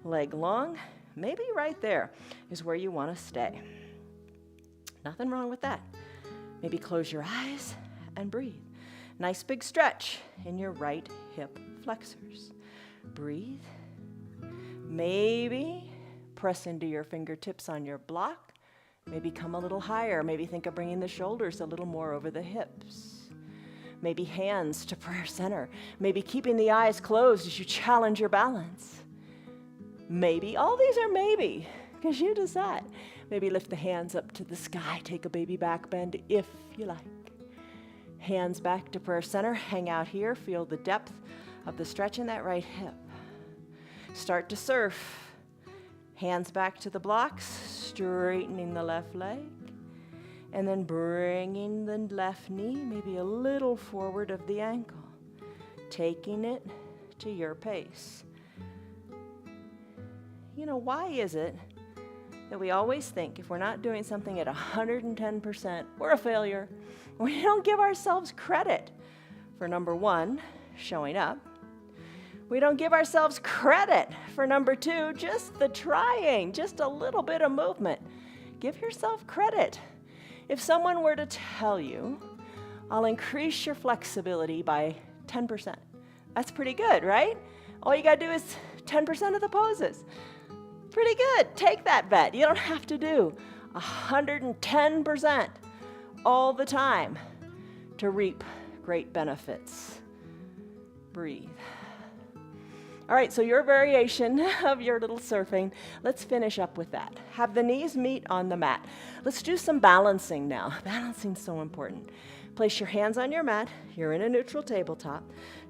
leg long. Maybe right there is where you want to stay. Nothing wrong with that. Maybe close your eyes and breathe. Nice big stretch in your right hip flexors. Breathe. Maybe press into your fingertips on your block. Maybe come a little higher. Maybe think of bringing the shoulders a little more over the hips. Maybe hands to prayer center. Maybe keeping the eyes closed as you challenge your balance. Maybe, all these are maybe, because you decide. Maybe lift the hands up to the sky. Take a baby back bend if you like. Hands back to prayer center. Hang out here. Feel the depth of the stretch in that right hip. Start to surf. Hands back to the blocks, straightening the left leg, and then bringing the left knee maybe a little forward of the ankle, taking it to your pace. Why is it that we always think if we're not doing something at 110%, we're a failure? We don't give ourselves credit for, number one, showing up. We don't give ourselves credit for, number two, just the trying, just a little bit of movement. Give yourself credit. If someone were to tell you, I'll increase your flexibility by 10%, that's pretty good, right? All you gotta do is 10% of the poses. Pretty good. Take that bet. You don't have to do 110% all the time to reap great benefits. Breathe. All right, so your variation of your little surfing, let's finish up with that. Have the knees meet on the mat. Let's do some balancing now. Balancing's so important. Place your hands on your mat. You're in a neutral tabletop.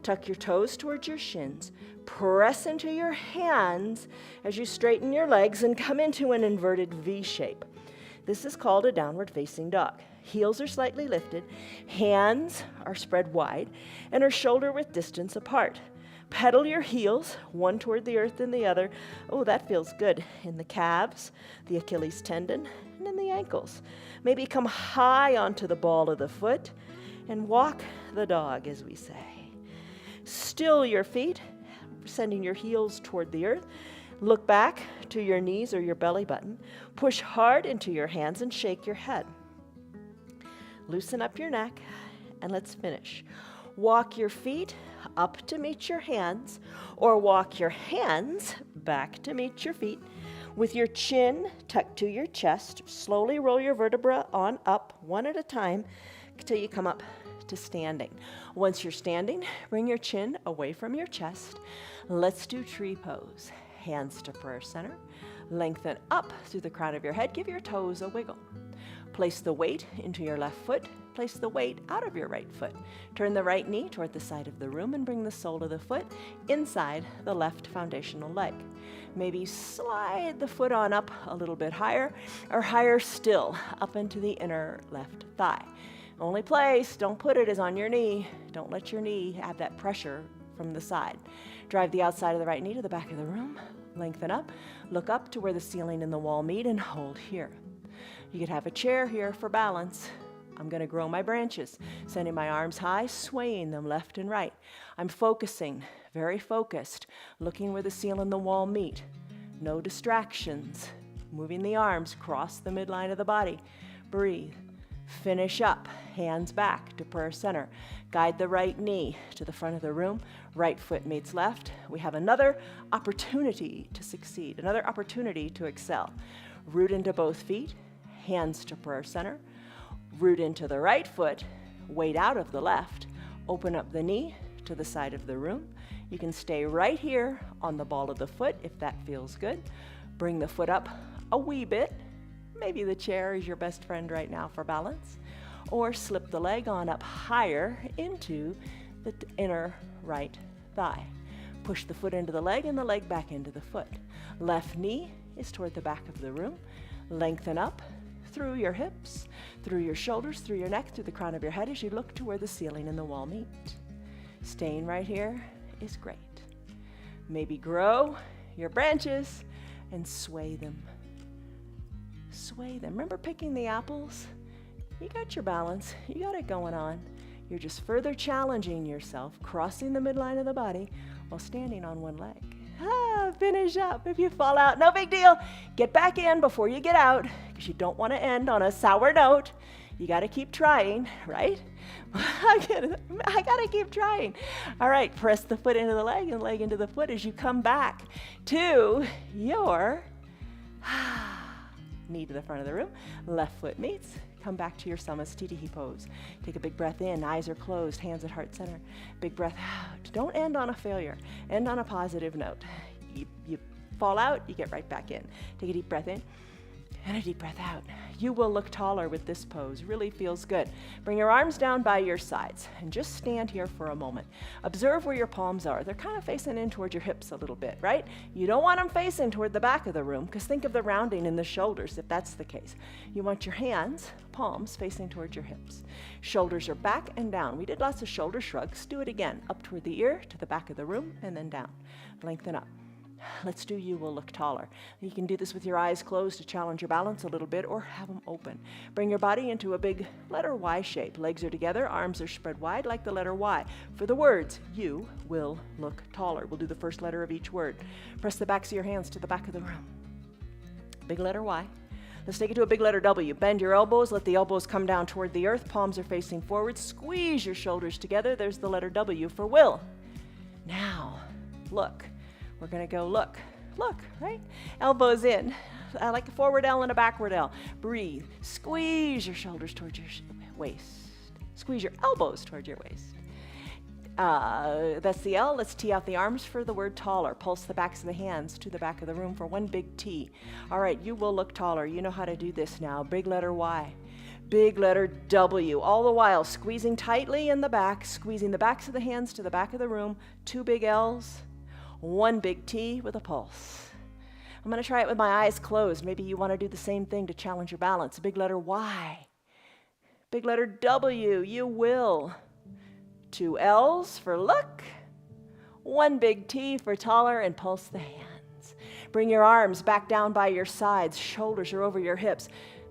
Tuck your toes towards your shins. Press into your hands as you straighten your legs and come into an inverted V shape. This is called a downward facing dog. Heels are slightly lifted, hands are spread wide, and are shoulder width distance apart. Pedal your heels, one toward the earth and the other. Oh, that feels good. In the calves, the Achilles tendon, and in the ankles. Maybe come high onto the ball of the foot and walk the dog, as we say. Still your feet, sending your heels toward the earth. Look back to your knees or your belly button. Push hard into your hands and shake your head. Loosen up your neck, and let's finish. Walk your feet up to meet your hands, or walk your hands back to meet your feet. With your chin tucked to your chest, slowly roll your vertebra on up, one at a time, until you come up to standing. Once you're standing, bring your chin away from your chest. Let's do tree pose. Hands to prayer center. Lengthen up through the crown of your head. Give your toes a wiggle. Place the weight into your left foot. Place the weight out of your right foot. Turn the right knee toward the side of the room and bring the sole of the foot inside the left foundational leg. Maybe slide the foot on up a little bit higher, or higher still, up into the inner left thigh. Only place, don't put it, is on your knee. Don't let your knee have that pressure from the side. Drive the outside of the right knee to the back of the room. Lengthen up. Look up to where the ceiling and the wall meet and hold here. You could have a chair here for balance. I'm going to grow my branches, sending my arms high, swaying them left and right. I'm focusing, very focused, looking where the ceiling and the wall meet. No distractions. Moving the arms across the midline of the body. Breathe. Finish up, hands back to prayer center. Guide the right knee to the front of the room. Right foot meets left. We have another opportunity to succeed, another opportunity to excel. Root into both feet, hands to prayer center. Root into the right foot, weight out of the left. Open up the knee to the side of the room. You can stay right here on the ball of the foot if that feels good. Bring the foot up a wee bit. Maybe the chair is your best friend right now for balance. Or slip the leg on up higher into the inner right thigh. Push the foot into the leg and the leg back into the foot. Left knee is toward the back of the room. Lengthen up through your hips, through your shoulders, through your neck, through the crown of your head as you look to where the ceiling and the wall meet. Staying right here is great. Maybe grow your branches and sway them. Sway them. Remember picking the apples? You got your balance. You got it going on. You're just further challenging yourself, crossing the midline of the body while standing on one leg. Finish up. If you fall out, no big deal. Get back in before you get out, because you don't want to end on a sour note. You got to keep trying, right? I got to keep trying. All right, press the foot into the leg and the leg into the foot as you come back to your knee to the front of the room. Left foot meets. Come back to your Samasthiti pose. Take a big breath in. Eyes are closed. Hands at heart center. Big breath out. Don't end on a failure. End on a positive note. You fall out, you get right back in. Take a deep breath in and a deep breath out. You will look taller with this pose. Really feels good. Bring your arms down by your sides and just stand here for a moment. Observe where your palms are. They're kind of facing in toward your hips a little bit, right? You don't want them facing toward the back of the room, because think of the rounding in the shoulders if that's the case. You want your hands, palms, facing toward your hips. Shoulders are back and down. We did lots of shoulder shrugs. Do it again. Up toward the ear, to the back of the room, and then down. Lengthen up. Let's do You Will Look Taller. You can do this with your eyes closed to challenge your balance a little bit, or have them open. Bring your body into a big letter Y shape. Legs are together, arms are spread wide like the letter Y. For the words, You Will Look Taller. We'll do the first letter of each word. Press the backs of your hands to the back of the room. Big letter Y. Let's take it to a big letter W. Bend your elbows, let the elbows come down toward the earth. Palms are facing forward. Squeeze your shoulders together. There's the letter W for will. Now, look. We're going to go look, right? Elbows in, like a forward L and a backward L. Breathe. Squeeze your shoulders towards your waist. Squeeze your elbows towards your waist. That's the L. Let's tee out the arms for the word taller. Pulse the backs of the hands to the back of the room for one big T. All right, You will look taller. You know how to do this now. Big letter Y. Big letter W, all the while squeezing tightly in the back, squeezing the backs of the hands to the back of the room. 2 big L's, 1 big T with a pulse. I'm going to try it with my eyes closed. Maybe you want to do the same thing to challenge your balance. Big letter Y. Big letter W, you will. 2 L's for look. 1 big T for taller, and pulse the hands. Bring your arms back down by your sides. Shoulders are over your hips.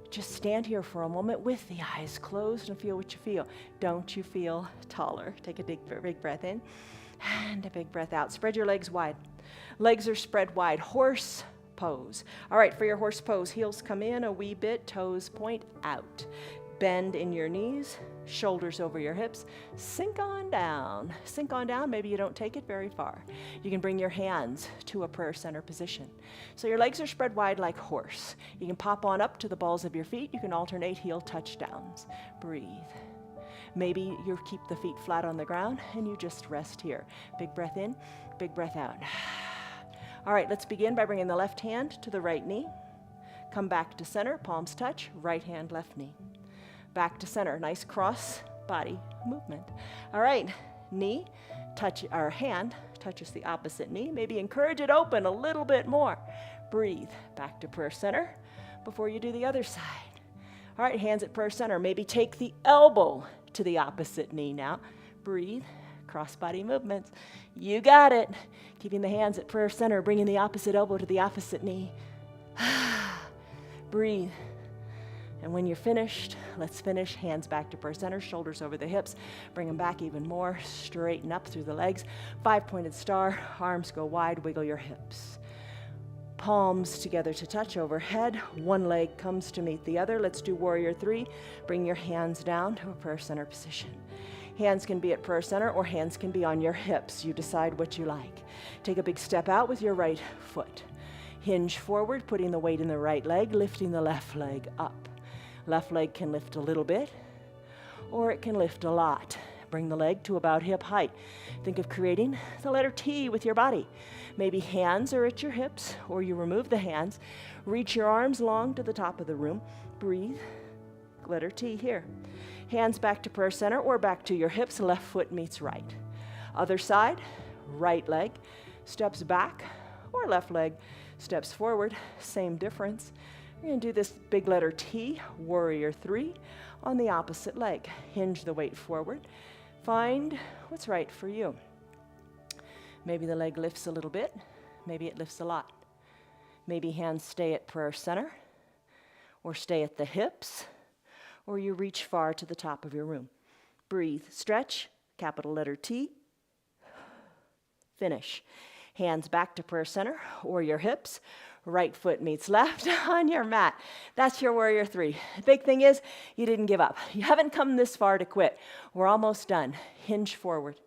Just stand here for a moment with the eyes closed and feel what you feel. Don't you feel taller? Take a big breath in and a big breath out. Spread your legs wide. Legs are spread wide. Horse pose. All right, for your horse pose, heels come in a wee bit, toes point out. Bend in your knees, shoulders over your hips. Sink on down. Sink on down. Maybe you don't take it very far. You can bring your hands to a prayer center position. So your legs are spread wide like horse. You can pop on up to the balls of your feet. You can alternate heel touchdowns. Breathe. Maybe you keep the feet flat on the ground and you just rest here. Big breath in, big breath out. All right, let's begin by bringing the left hand to the right knee. Come back to center, palms touch, right hand, left knee. Back to center, nice cross body movement. All right, knee, hand touches the opposite knee. Maybe encourage it open a little bit more. Breathe, back to prayer center before you do the other side. All right, hands at prayer center. Maybe take the elbow to the opposite knee now. Breathe, cross body movements. You got it. Keeping the hands at prayer center, bringing the opposite elbow to the opposite knee. Breathe. And when you're finished, let's finish. Hands back to prayer center, shoulders over the hips. Bring them back even more. Straighten up through the legs. 5-pointed star. Arms go wide. Wiggle your hips. Palms together to touch overhead. One leg comes to meet the other. Let's do warrior 3. Bring your hands down to a prayer center position. Hands can be at prayer center or hands can be on your hips. You decide what you like. Take a big step out with your right foot. Hinge forward, putting the weight in the right leg, lifting the left leg up. Left leg can lift a little bit, or it can lift a lot. Bring the leg to about hip height. Think of creating the letter T with your body. Maybe hands are at your hips, or you remove the hands. Reach your arms long to the top of the room. Breathe. Letter T here. Hands back to prayer center or back to your hips. Left foot meets right. Other side, right leg steps back, or left leg steps forward. Same difference. We're going to do this big letter T, warrior 3, on the opposite leg. Hinge the weight forward. Find what's right for you. Maybe the leg lifts a little bit. Maybe it lifts a lot. Maybe hands stay at prayer center, or stay at the hips, or you reach far to the top of your room. Breathe. Stretch, capital letter T. Finish. Hands back to prayer center or your hips. Right foot meets left on your mat. That's your warrior 3. The big thing is you didn't give up. You haven't come this far to quit. We're almost done. Hinge forward.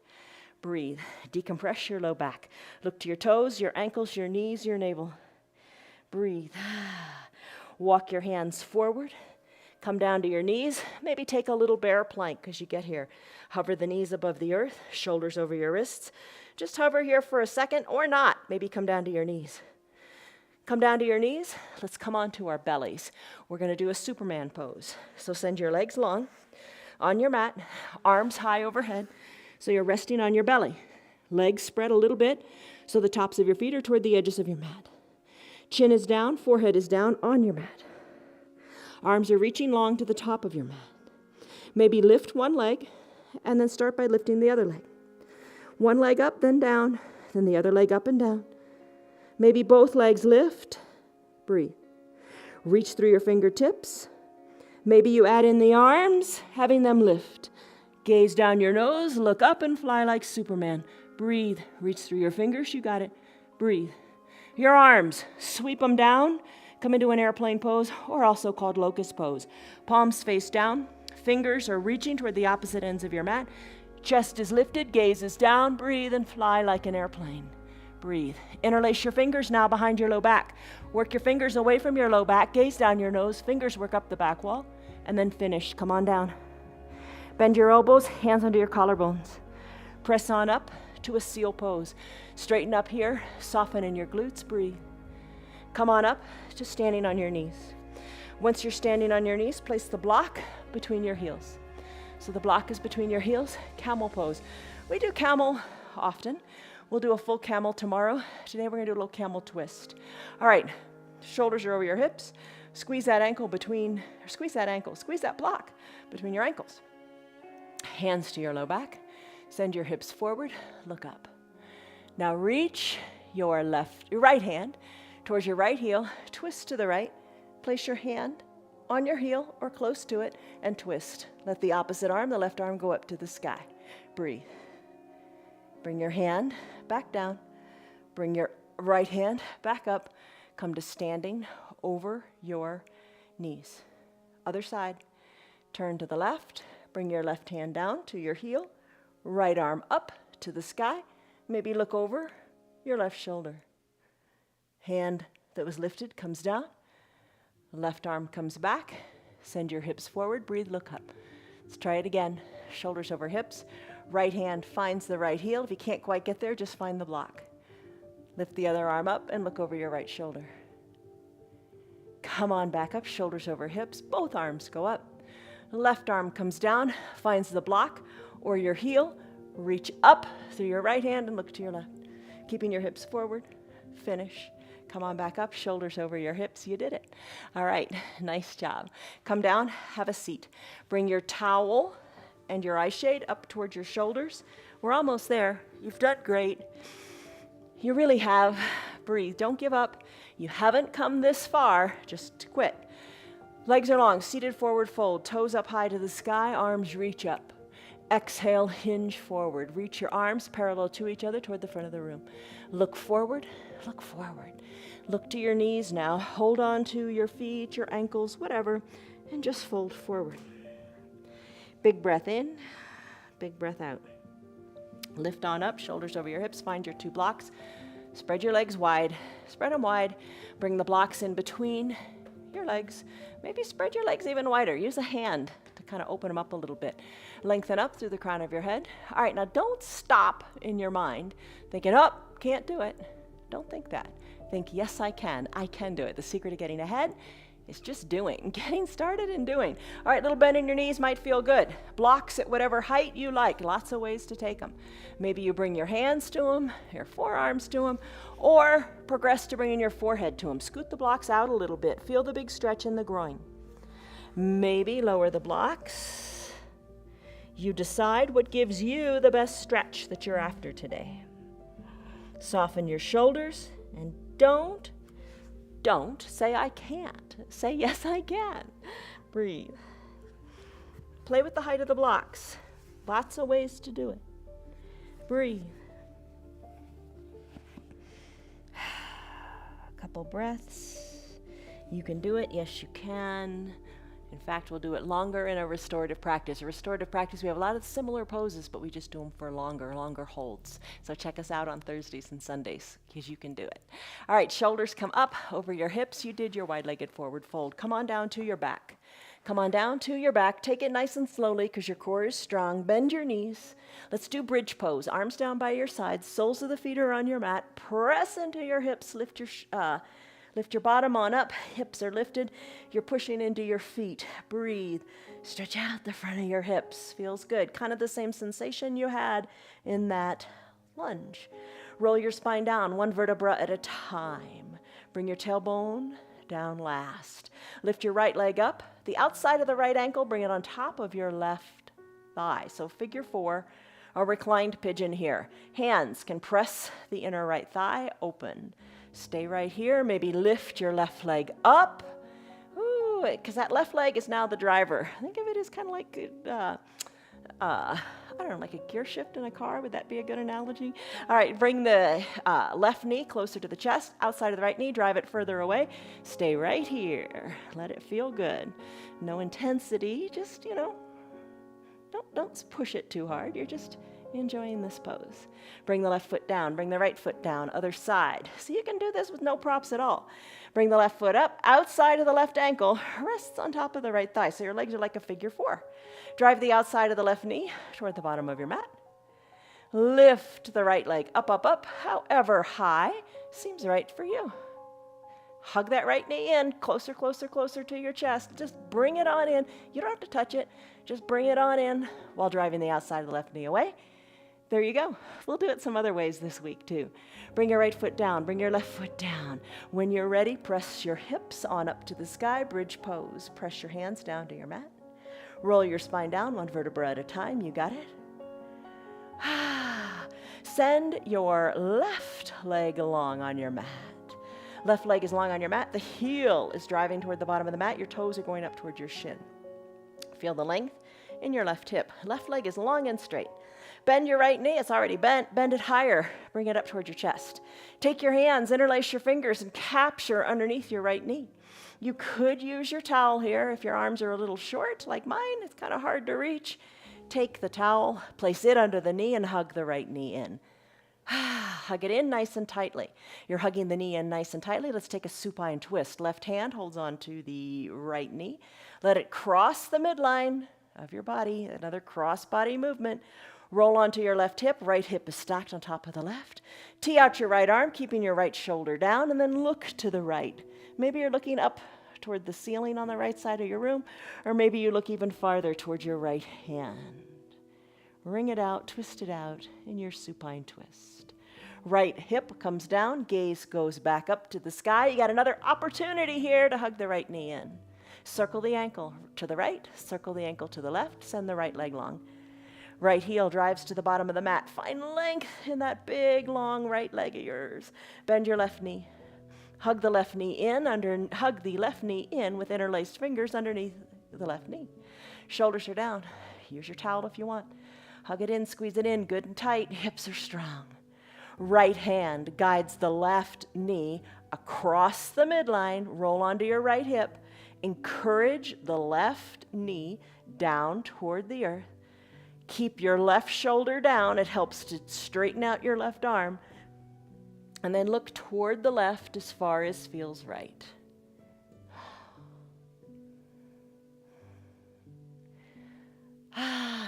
Breathe. Decompress your low back. Look to your toes, your ankles, your knees, your navel. Breathe. Walk your hands forward. Come down to your knees. Maybe take a little bear plank as you get here. Hover the knees above the earth, shoulders over your wrists. Just hover here for a second or not. Maybe come down to your knees. Come down to your knees. Let's come onto our bellies. We're going to do a Superman pose. So send your legs long on your mat, arms high overhead. So you're resting on your belly. Legs spread a little bit so the tops of your feet are toward the edges of your mat. Chin is down, forehead is down on your mat. Arms are reaching long to the top of your mat. Maybe lift one leg and then start by lifting the other leg. One leg up, then down, then the other leg up and down. Maybe both legs lift. Breathe. Reach through your fingertips. Maybe you add in the arms, having them lift. Gaze down your nose, look up and fly like Superman. Breathe. Reach through your fingers. You got it. Breathe. Your arms, sweep them down. Come into an airplane pose, or also called locust pose. Palms face down. Fingers are reaching toward the opposite ends of your mat. Chest is lifted, gaze is down. Breathe and fly like an airplane. Breathe. Interlace your fingers now behind your low back. Work your fingers away from your low back. Gaze down your nose. Fingers work up the back wall. And then finish. Come on down. Bend your elbows, hands under your collarbones. Press on up to a seal pose. Straighten up here. Soften in your glutes. Breathe. Come on up to standing on your knees. Once you're standing on your knees, place the block between your heels. So the block is between your heels, camel pose. We do camel often. We'll do a full camel tomorrow. Today we're gonna do a little camel twist. All right, shoulders are over your hips. Squeeze that block between your ankles. Hands to your low back. Send your hips forward, look up. Now reach your right hand towards your right heel, twist to the right, place your hand on your heel or close to it and twist. Let the opposite arm, the left arm, go up to the sky. Breathe. Bring your hand back down. Bring your right hand back up. Come to standing over your knees. Other side. Turn to the left. Bring your left hand down to your heel. Right arm up to the sky. Maybe look over your left shoulder. Hand that was lifted comes down. Left arm comes back. Send your hips forward. Breathe, look up. Let's try it again. Shoulders over hips. Right hand finds the right heel. If you can't quite get there, just find the block. Lift the other arm up and look over your right shoulder. Come on back up, shoulders over hips. Both arms go up. Left arm comes down, finds the block or your heel. Reach up through your right hand and look to your left. Keeping your hips forward. Finish. Come on back up, shoulders over your hips. You did it. All right, nice job. Come down, have a seat. Bring your towel and your eye shade up towards your shoulders. We're almost there. You've done great. You really have. Breathe. Don't give up. You haven't come this far. Just quit. Legs are long, seated forward fold. Toes up high to the sky, arms reach up. Exhale, hinge forward. Reach your arms parallel to each other toward the front of the room. Look forward, look forward. Look to your knees now. Hold on to your feet, your ankles, whatever, and just fold forward. Big breath in, big breath out. Lift on up, shoulders over your hips. Find your two blocks. Spread your legs wide. Spread them wide. Bring the blocks in between your legs. Maybe spread your legs even wider. Use a hand to kind of open them up a little bit. Lengthen up through the crown of your head. All right, now don't stop in your mind thinking, oh, can't do it. Don't think that. Think, yes, I can do it. The secret of getting ahead is just doing, getting started and doing. All right, little bend in your knees might feel good. Blocks at whatever height you like. Lots of ways to take them. Maybe you bring your hands to them, your forearms to them, or progress to bringing your forehead to them. Scoot the blocks out a little bit. Feel the big stretch in the groin. Maybe lower the blocks. You decide what gives you the best stretch that you're after today. Soften your shoulders and don't say I can't. Say yes, I can. Breathe. Play with the height of the blocks. Lots of ways to do it. Breathe. A couple breaths. You can do it. Yes, you can. In fact, we'll do it longer in a restorative practice. A restorative practice, we have a lot of similar poses, but we just do them for longer holds. So check us out on Thursdays and Sundays, because you can do it. All right, shoulders come up over your hips. You did your wide-legged forward fold. Come on down to your back. Come on down to your back. Take it nice and slowly, because your core is strong. Bend your knees. Let's do bridge pose. Arms down by your sides. Soles of the feet are on your mat. Press into your hips. Lift your bottom on up, hips are lifted. You're pushing into your feet. Breathe. Stretch out the front of your hips. Feels good. Kind of the same sensation you had in that lunge. Roll your spine down, one vertebra at a time. Bring your tailbone down last. Lift your right leg up. The outside of the right ankle, bring it on top of your left thigh. So figure four, a reclined pigeon here. Hands can press the inner right thigh open. Stay right here. Maybe lift your left leg up. Ooh, because that left leg is now the driver. Think of it as kind of like, I don't know, like a gear shift in a car. Would that be a good analogy? All right, bring the left knee closer to the chest. Outside of the right knee, drive it further away. Stay right here. Let it feel good. No intensity. Just, don't push it too hard. You're just enjoying this pose. Bring the left foot down. Bring the right foot down. Other side. So you can do this with no props at all. Bring the left foot up. Outside of the left ankle rests on top of the right thigh. So your legs are like a figure four. Drive the outside of the left knee toward the bottom of your mat. Lift the right leg up, up, up, however high seems right for you. Hug that right knee in, closer, closer, closer to your chest. Just bring it on in. You don't have to touch it. Just bring it on in while driving the outside of the left knee away. There you go. We'll do it some other ways this week too. Bring your right foot down, bring your left foot down. When you're ready, press your hips on up to the sky, bridge pose. Press your hands down to your mat. Roll your spine down one vertebra at a time. You got it? Send your left leg along on your mat. Left leg is long on your mat. The heel is driving toward the bottom of the mat. Your toes are going up toward your shin. Feel the length in your left hip. Left leg is long and straight. Bend your right knee. It's already bent. Bend it higher. Bring it up toward your chest. Take your hands, interlace your fingers, and capture underneath your right knee. You could use your towel here if your arms are a little short, like mine. It's kind of hard to reach. Take the towel, place it under the knee, and hug the right knee in. Hug it in nice and tightly. You're hugging the knee in nice and tightly. Let's take a supine twist. Left hand holds on to the right knee. Let it cross the midline of your body. Another cross body movement. Roll onto your left hip. Right hip is stacked on top of the left. Tee out your right arm, keeping your right shoulder down, and then look to the right. Maybe you're looking up toward the ceiling on the right side of your room, or maybe you look even farther toward your right hand. Wring it out, twist it out in your supine twist. Right hip comes down, gaze goes back up to the sky. You got another opportunity here to hug the right knee in. Circle the ankle to the right, circle the ankle to the left, send the right leg long. Right heel drives to the bottom of the mat. Find length in that big, long right leg of yours. Bend your left knee. Hug the left knee in, hug the left knee in with interlaced fingers underneath the left knee. Shoulders are down. Use your towel if you want. Hug it in, squeeze it in, good and tight. Hips are strong. Right hand guides the left knee across the midline. Roll onto your right hip. Encourage the left knee down toward the earth. Keep your left shoulder down. It helps to straighten out your left arm. And then look toward the left as far as feels right.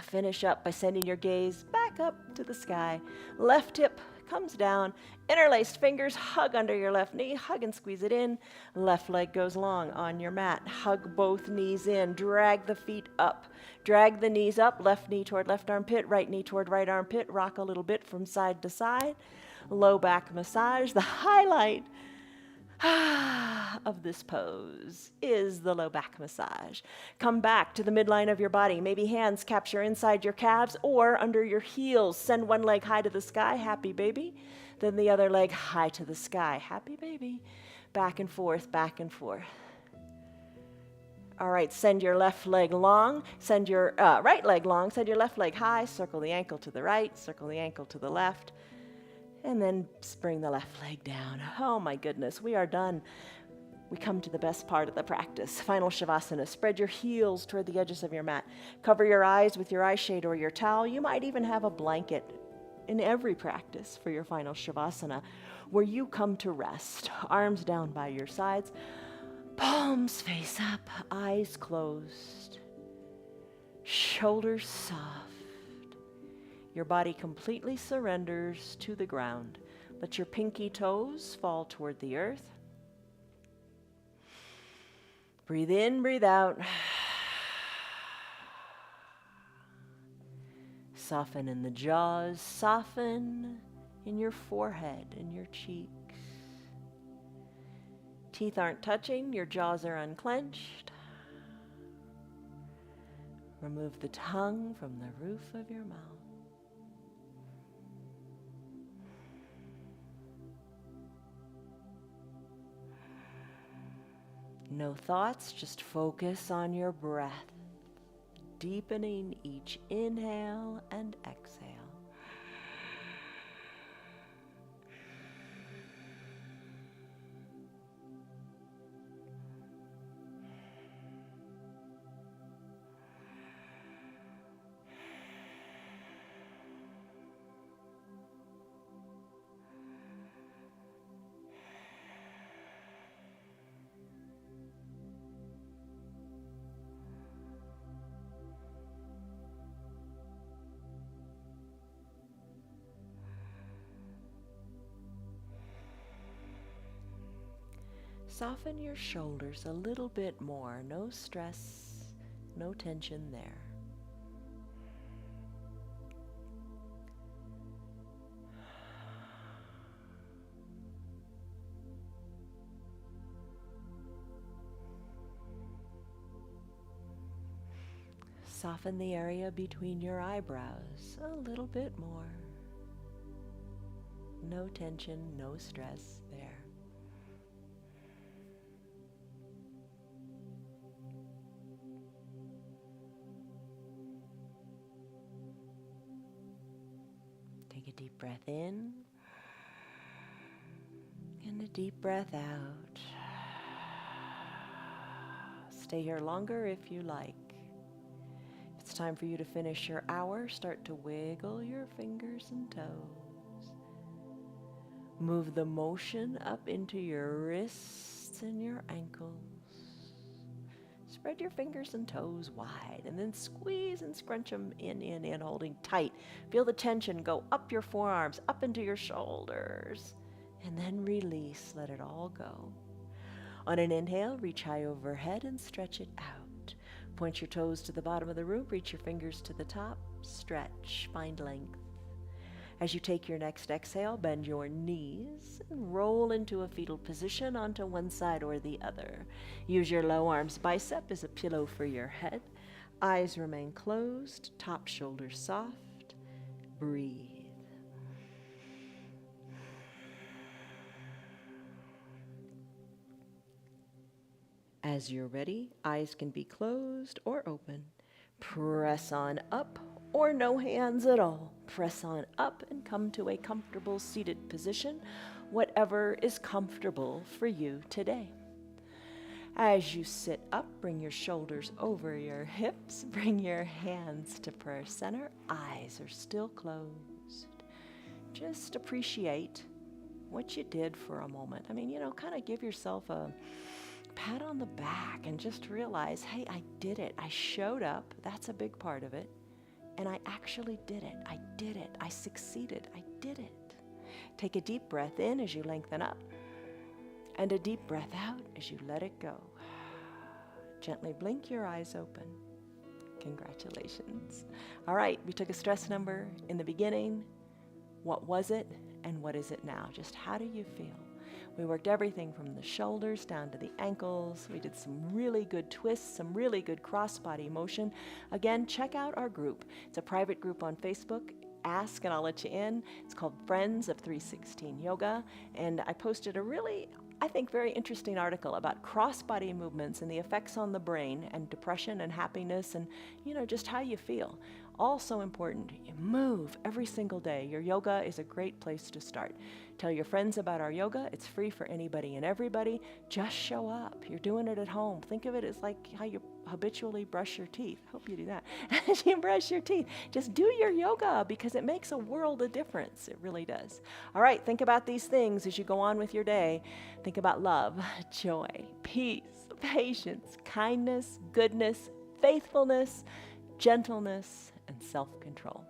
Finish up by sending your gaze back up to the sky. Left hip comes down. Interlaced fingers, hug under your left knee. Hug and squeeze it in. Left leg goes long on your mat. Hug both knees in. Drag the feet up. Drag the knees up. Left knee toward left armpit. Right knee toward right armpit. Rock a little bit from side to side. Low back massage. The highlight of this pose is the low back massage. Come back to the midline of your body. Maybe hands capture inside your calves or under your heels. Send one leg high to the sky, happy baby. Then the other leg high to the sky, happy baby. Back and forth, back and forth. All right, send your left leg long. Send your right leg long. Send your left leg high. Circle the ankle to the right. Circle the ankle to the left. And then bring the left leg down. Oh my goodness, we are done. We come to the best part of the practice. Final Shavasana. Spread your heels toward the edges of your mat. Cover your eyes with your eye shade or your towel. You might even have a blanket in every practice for your final Shavasana, where you come to rest. Arms down by your sides. Palms face up. Eyes closed. Shoulders soft. Your body completely surrenders to the ground. Let your pinky toes fall toward the earth. Breathe in, breathe out. Soften in the jaws, soften in your forehead and your cheeks. Teeth aren't touching, your jaws are unclenched. Remove the tongue from the roof of your mouth. No thoughts, just focus on your breath, deepening each inhale and exhale. Soften your shoulders a little bit more. No stress, no tension there. Soften the area between your eyebrows a little bit more. No tension, no stress there. Take a deep breath in and a deep breath out. Stay here longer if you like. If it's time for you to finish your hour, start to wiggle your fingers and toes. Move the motion up into your wrists and your ankles. Spread your fingers and toes wide and then squeeze and scrunch them in, holding tight. Feel the tension go up your forearms, up into your shoulders, and then release, let it all go. On an inhale, reach high overhead and stretch it out. Point your toes to the bottom of the room, reach your fingers to the top, stretch, find length. As you take your next exhale, bend your knees and roll into a fetal position onto one side or the other. Use your low arms bicep as a pillow for your head. Eyes remain closed, top shoulders soft. Breathe. As you're ready, eyes can be closed or open. Press on up or no hands at all. Press on up and come to a comfortable seated position, whatever is comfortable for you today. As you sit up, bring your shoulders over your hips, bring your hands to prayer center. Eyes are still closed. Just appreciate what you did for a moment. Kind of give yourself a pat on the back and just realize, hey, I did it. I showed up. That's a big part of it. And I actually did it. I did it. I succeeded. I did it. Take a deep breath in as you lengthen up and a deep breath out as you let it go. Gently blink your eyes open. Congratulations. All right, we took a stress number in the beginning. What was it and what is it now? Just how do you feel? We worked everything from the shoulders down to the ankles. We did some really good twists, some really good cross-body motion. Again, check out our group. It's a private group on Facebook. Ask and I'll let you in. It's called Friends of 316 Yoga. And I posted a really, I think, very interesting article about cross-body movements and the effects on the brain and depression and happiness and, just how you feel. Also important, you move every single day. Your yoga is a great place to start. Tell your friends about our yoga. It's free for anybody and everybody. Just show up. You're doing it at home. Think of it as like how you habitually brush your teeth. Hope you do that. As you brush your teeth, just do your yoga because it makes a world of difference. It really does. All right, think about these things as you go on with your day. Think about love, joy, peace, patience, kindness, goodness, faithfulness, gentleness, and self-control.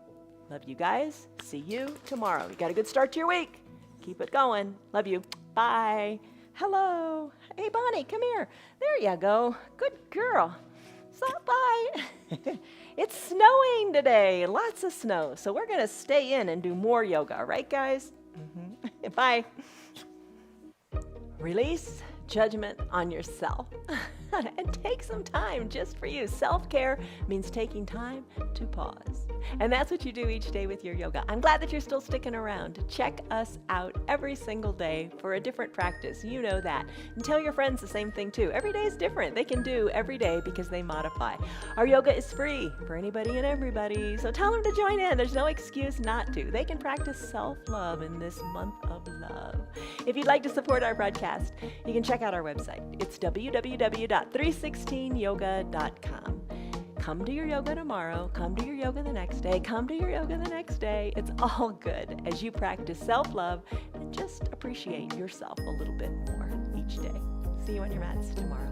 Love you guys. See you tomorrow. You got a good start to your week. Keep it going. Love you. Bye. Hello. Hey, Bonnie, come here. There you go. Good girl. Stop by. It's snowing today. Lots of snow. So we're going to stay in and do more yoga. Right, guys? Bye. Release judgment on yourself and take some time just for you. Self-care means taking time to pause. And that's what you do each day with your yoga. I'm glad that you're still sticking around to check us out every single day for a different practice. You know that. And tell your friends the same thing too. Every day is different. They can do every day because they modify. Our yoga is free for anybody and everybody. So tell them to join in. There's no excuse not to. They can practice self-love in this month of love. If you'd like to support our broadcast, you can check out our website. It's www.316yoga.com. Come to your yoga tomorrow. Come to your yoga the next day. Come to your yoga the next day. It's all good as you practice self-love and just appreciate yourself a little bit more each day. See you on your mats tomorrow.